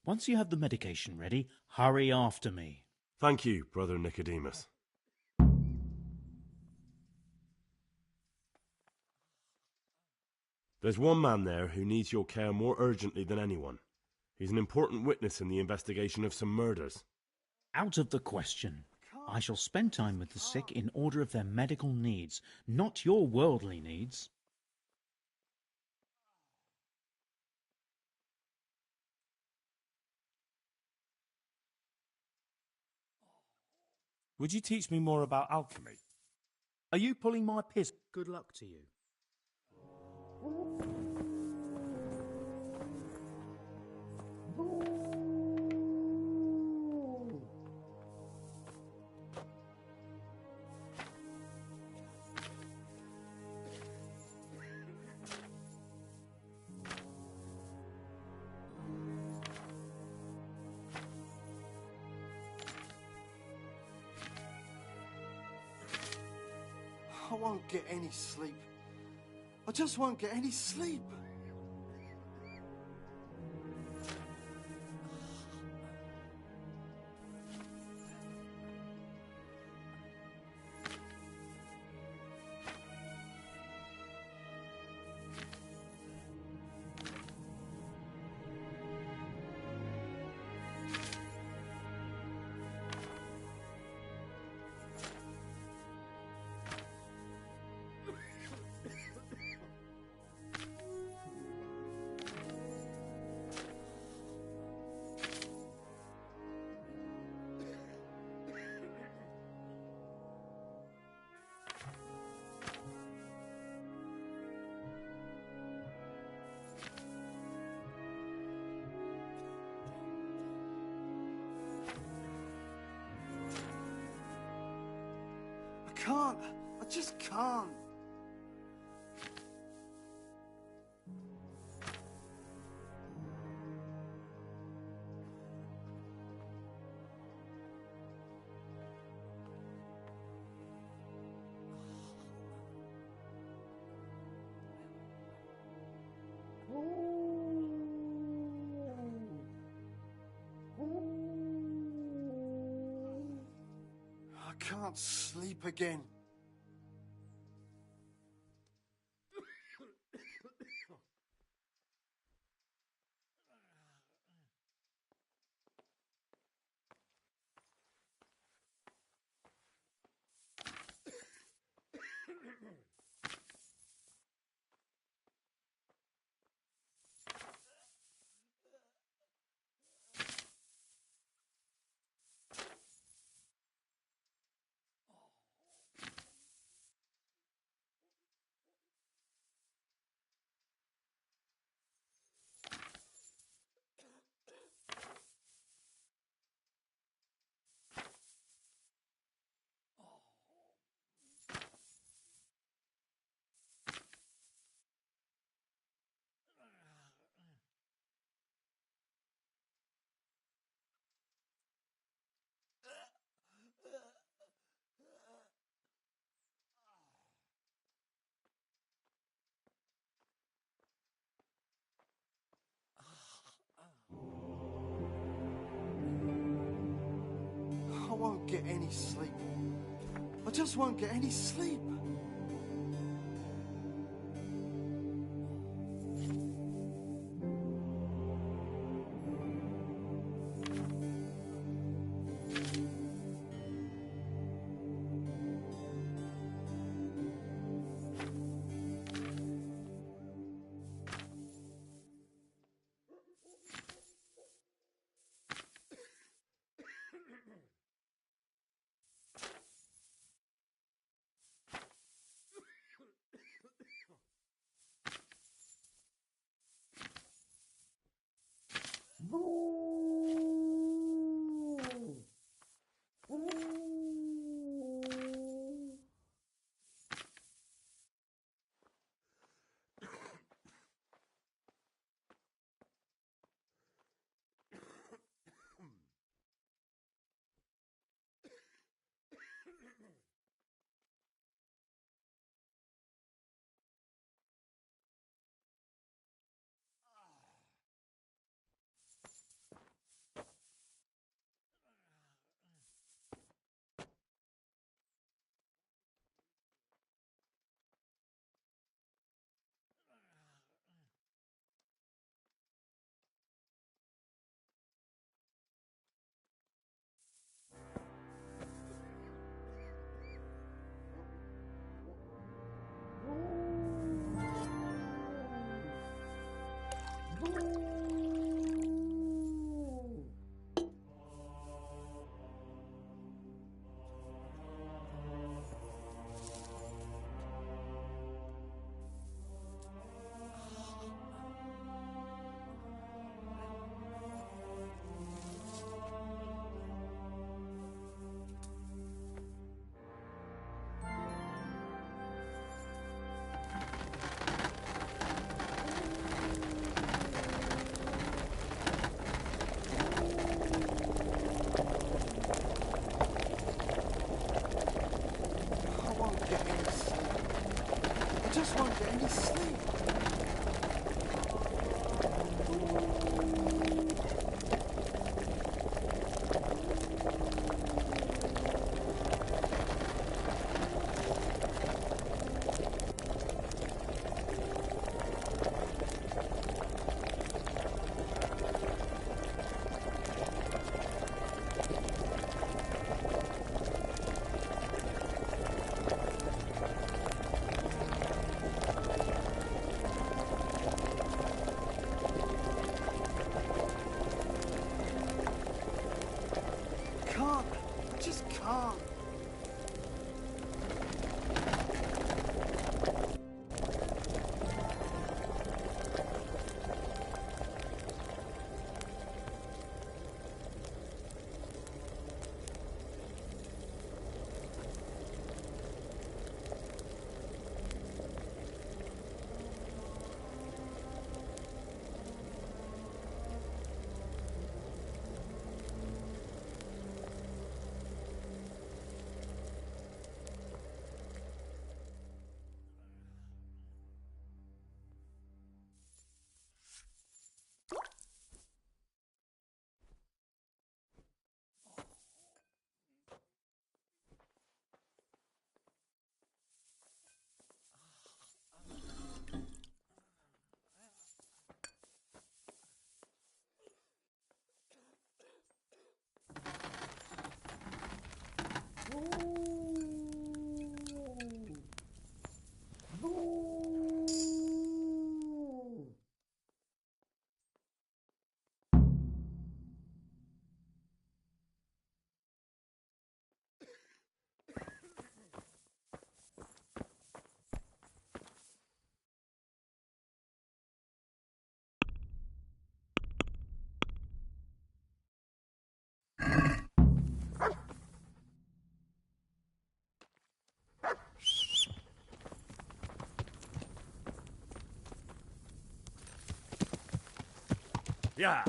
Once you have the medication ready, hurry after me. Thank you, Brother Nicodemus. There's one man there who needs your care more urgently than anyone. He's an important witness in the investigation of some murders. Out of the question. I shall spend time with the sick in order of their medical needs, not your worldly needs. Would you teach me more about alchemy? Are you pulling my piss? Good luck to you. I won't get any sleep. I just won't get any sleep. I can't. I just can't. I can't sleep again. sleep. I just won't get any sleep. I just won't get any sleep. Just can't. Yeah.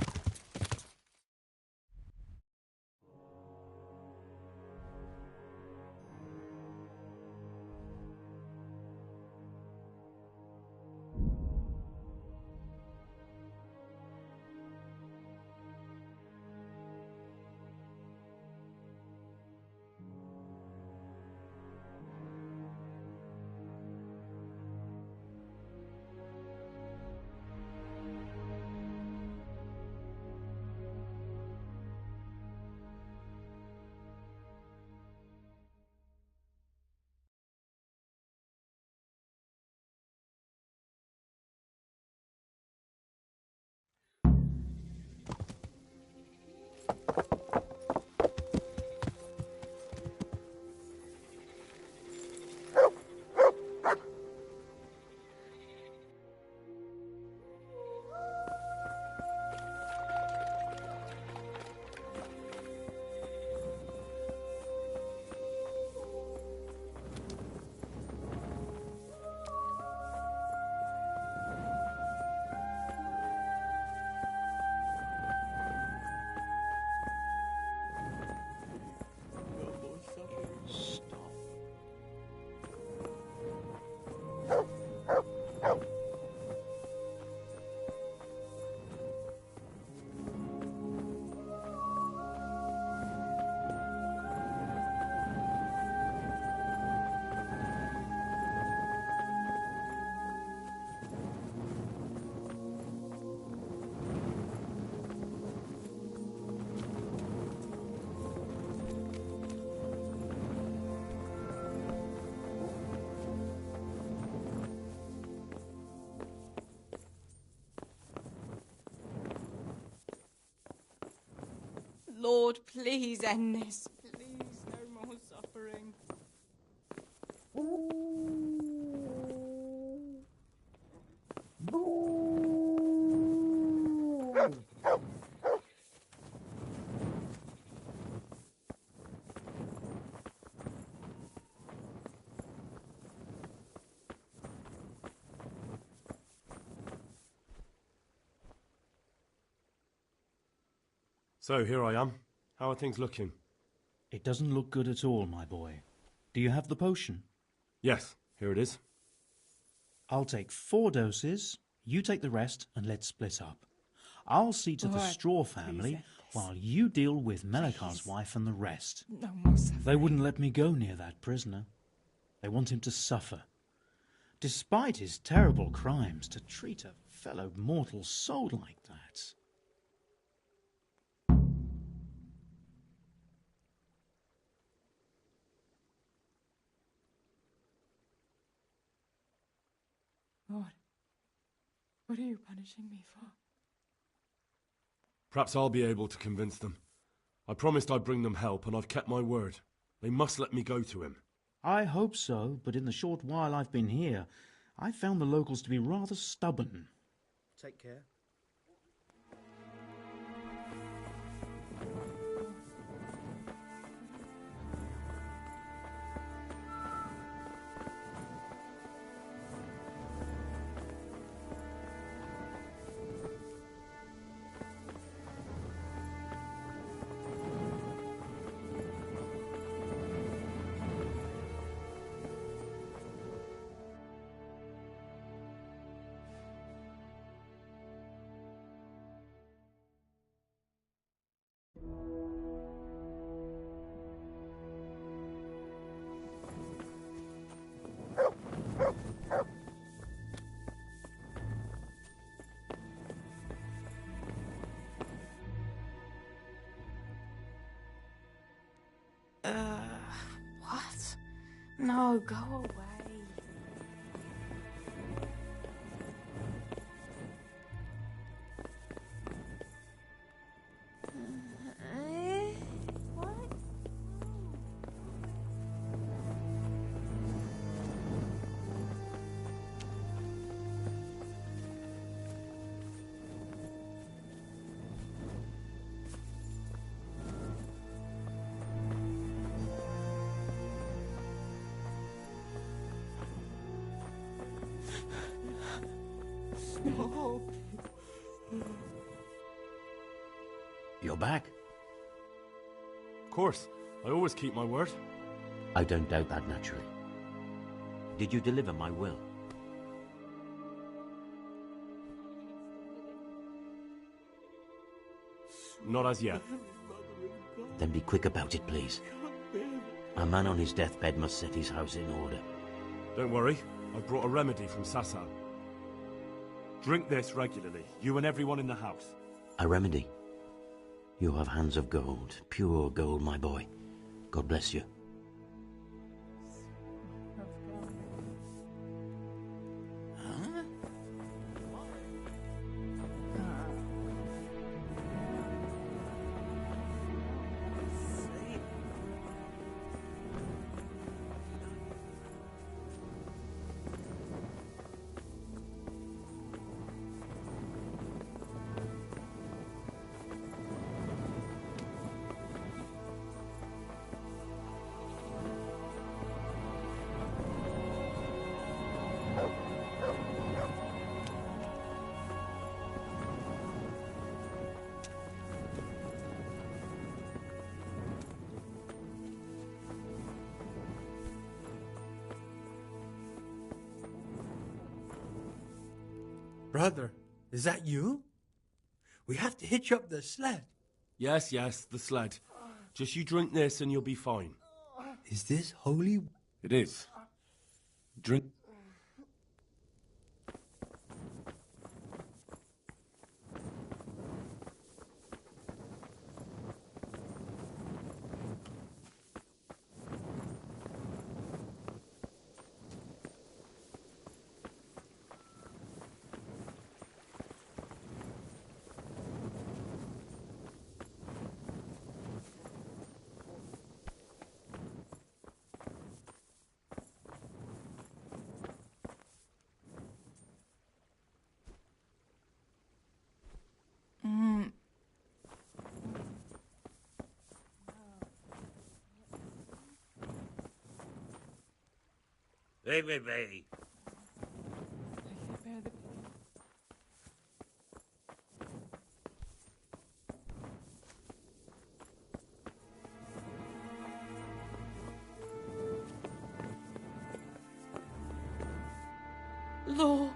Lord, please end this. Please, no more suffering. So, here I am. How are things looking? It doesn't look good at all, my boy. Do you have the potion? Yes, here it is. I'll take 4 doses, you take the rest, and let's split up. I'll see to the Alright, Straw family, while you deal with Melikar's wife and the rest. No more suffering. They wouldn't let me go near that prisoner. They want him to suffer. Despite his terrible crimes, to treat a fellow mortal soul like that. Lord, what are you punishing me for? Perhaps I'll be able to convince them. I promised I'd bring them help, and I've kept my word. They must let me go to him. I hope so, but in the short while I've been here, I've found the locals to be rather stubborn. Take care. What? No, go away. No. You're back? Of course. I always keep my word. I don't doubt that, naturally. Did you deliver my will? Not as yet. Then be quick about it, please. A man on his deathbed must set his house in order. Don't worry. I brought a remedy from Sassan. Drink this regularly, you and everyone in the house. A remedy? You have hands of gold, pure gold, my boy. God bless you. Brother, is that you? We have to hitch up the sled. Yes, the sled. Just you drink this and you'll be fine. Is this holy? It is. Drink. Leave me be. Lord,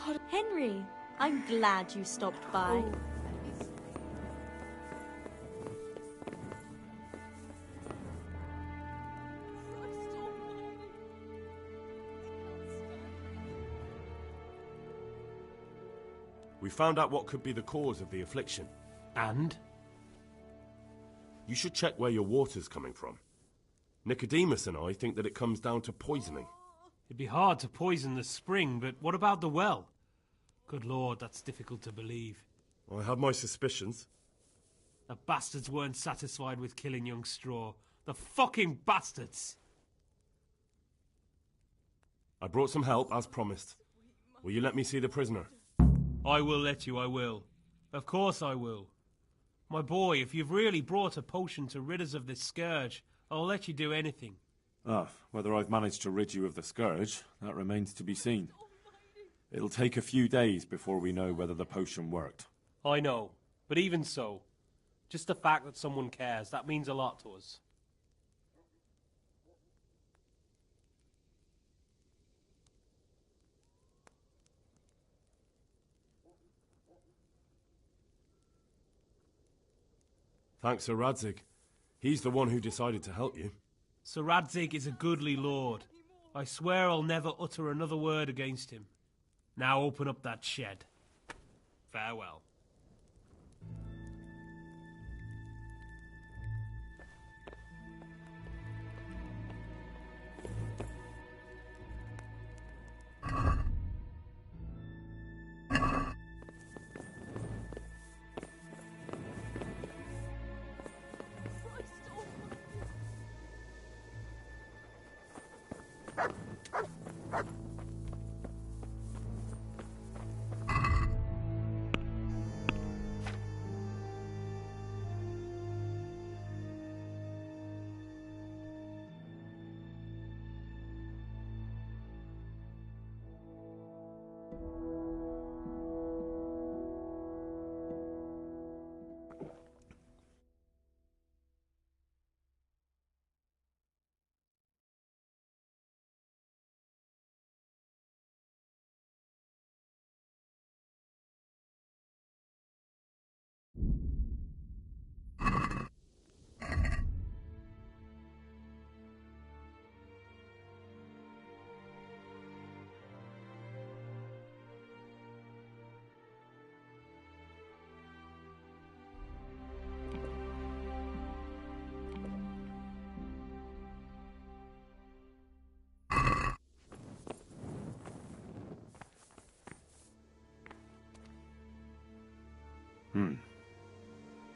what? Henry, I'm glad you stopped by. Oh. We found out what could be the cause of the affliction. And? You should check where your water's coming from. Nicodemus and I think that it comes down to poisoning. It'd be hard to poison the spring, but what about the well? Good Lord, that's difficult to believe. I have my suspicions. The bastards weren't satisfied with killing young Straw. The fucking bastards! I brought some help, as promised. Will you let me see the prisoner? I will let you, I will. Of course I will. My boy, if you've really brought a potion to rid us of this scourge, I'll let you do anything. Ah, whether I've managed to rid you of the scourge, that remains to be seen. It'll take a few days before we know whether the potion worked. I know, but even so, just the fact that someone cares, that means a lot to us. Thanks, Sir Radzig. He's the one who decided to help you. Sir Radzig is a goodly lord. I swear I'll never utter another word against him. Now open up that shed. Farewell.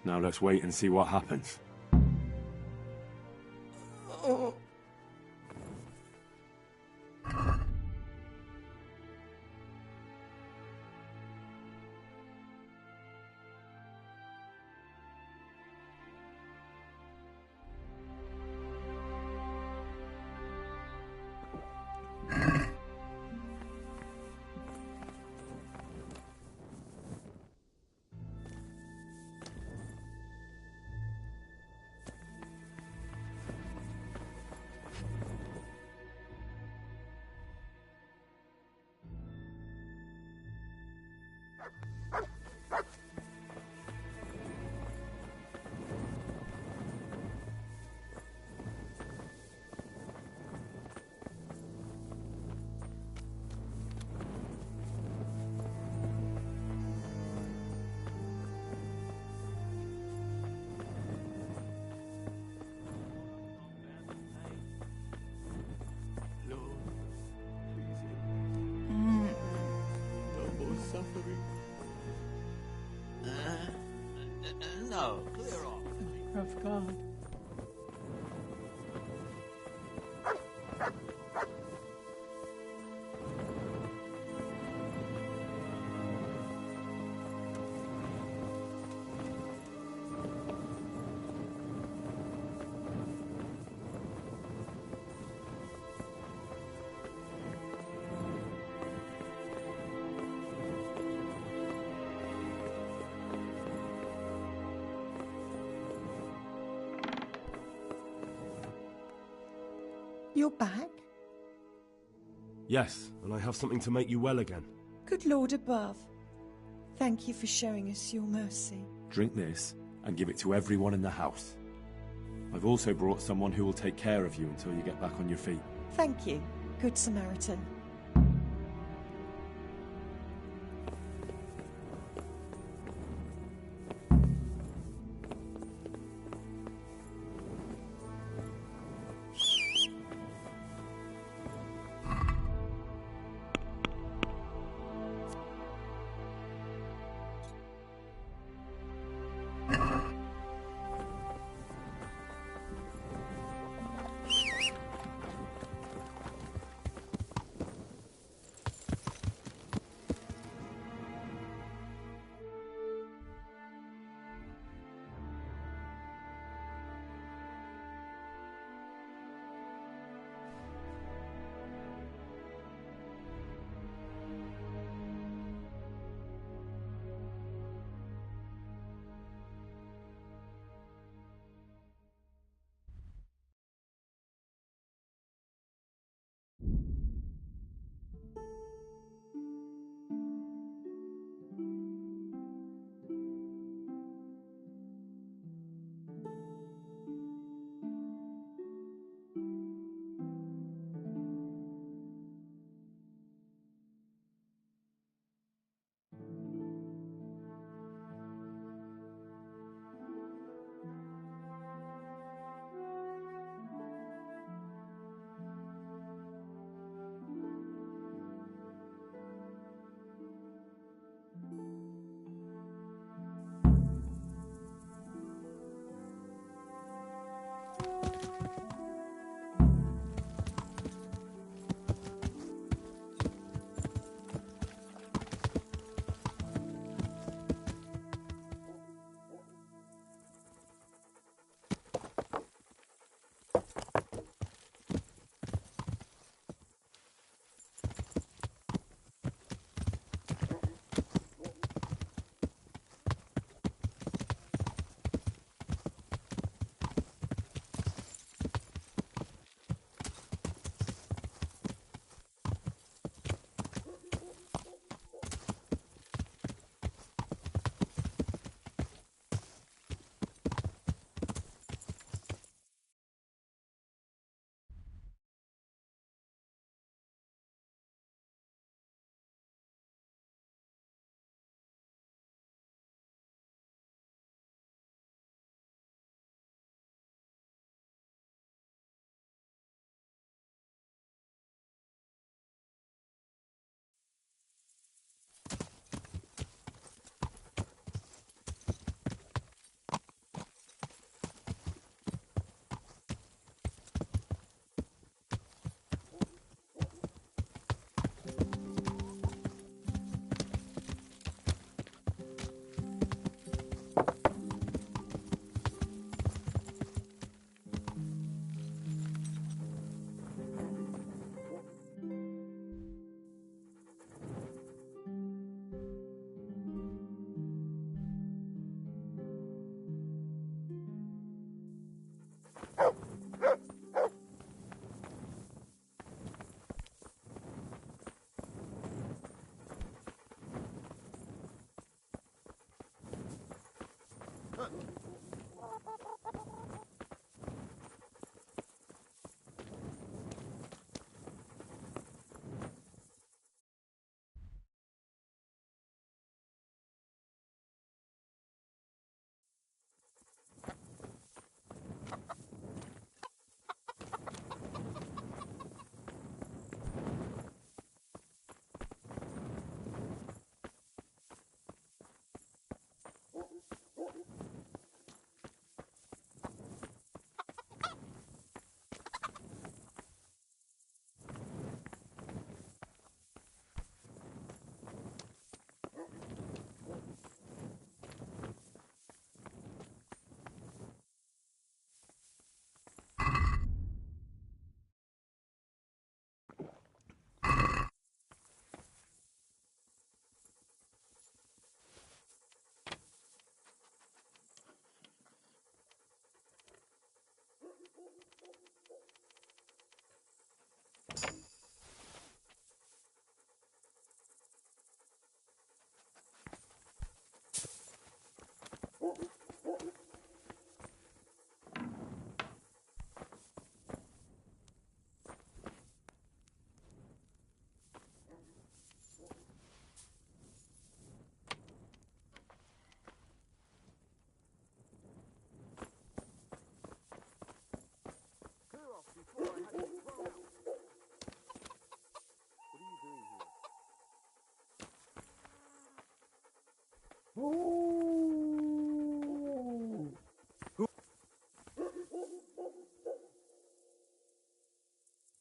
Now let's wait and see what happens. Oh. Suffering. No, clear off. Of God. You're back? Yes, and I have something to make you well again. Good Lord above. Thank you for showing us your mercy. Drink this and give it to everyone in the house. I've also brought someone who will take care of you until you get back on your feet. Thank you, Good Samaritan.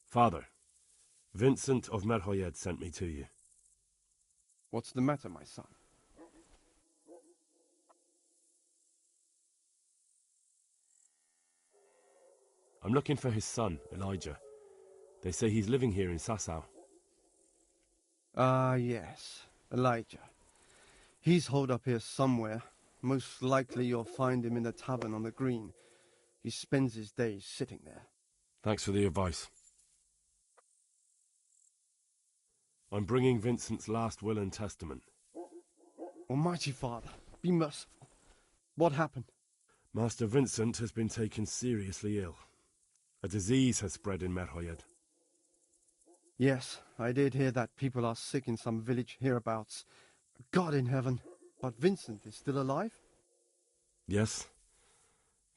Father, Vincent of Merhoyed sent me to you. What's the matter, my son? I'm looking for his son, Elijah. They say he's living here in Sasau. Ah, yes, Elijah. He's holed up here somewhere. Most likely you'll find him in the tavern on the green. He spends his days sitting there. Thanks for the advice. I'm bringing Vincent's last will and testament. Almighty Father, be merciful. What happened? Master Vincent has been taken seriously ill. A disease has spread in Merhoyed. Yes, I did hear that people are sick in some village hereabouts. God in heaven, but Vincent is still alive? Yes,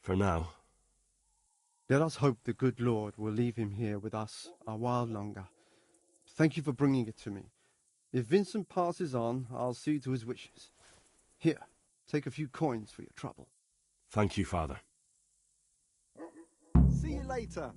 for now. Let us hope the good Lord will leave him here with us a while longer. Thank you for bringing it to me. If Vincent passes on, I'll see to his wishes. Here, take a few coins for your trouble. Thank you, Father. See you later.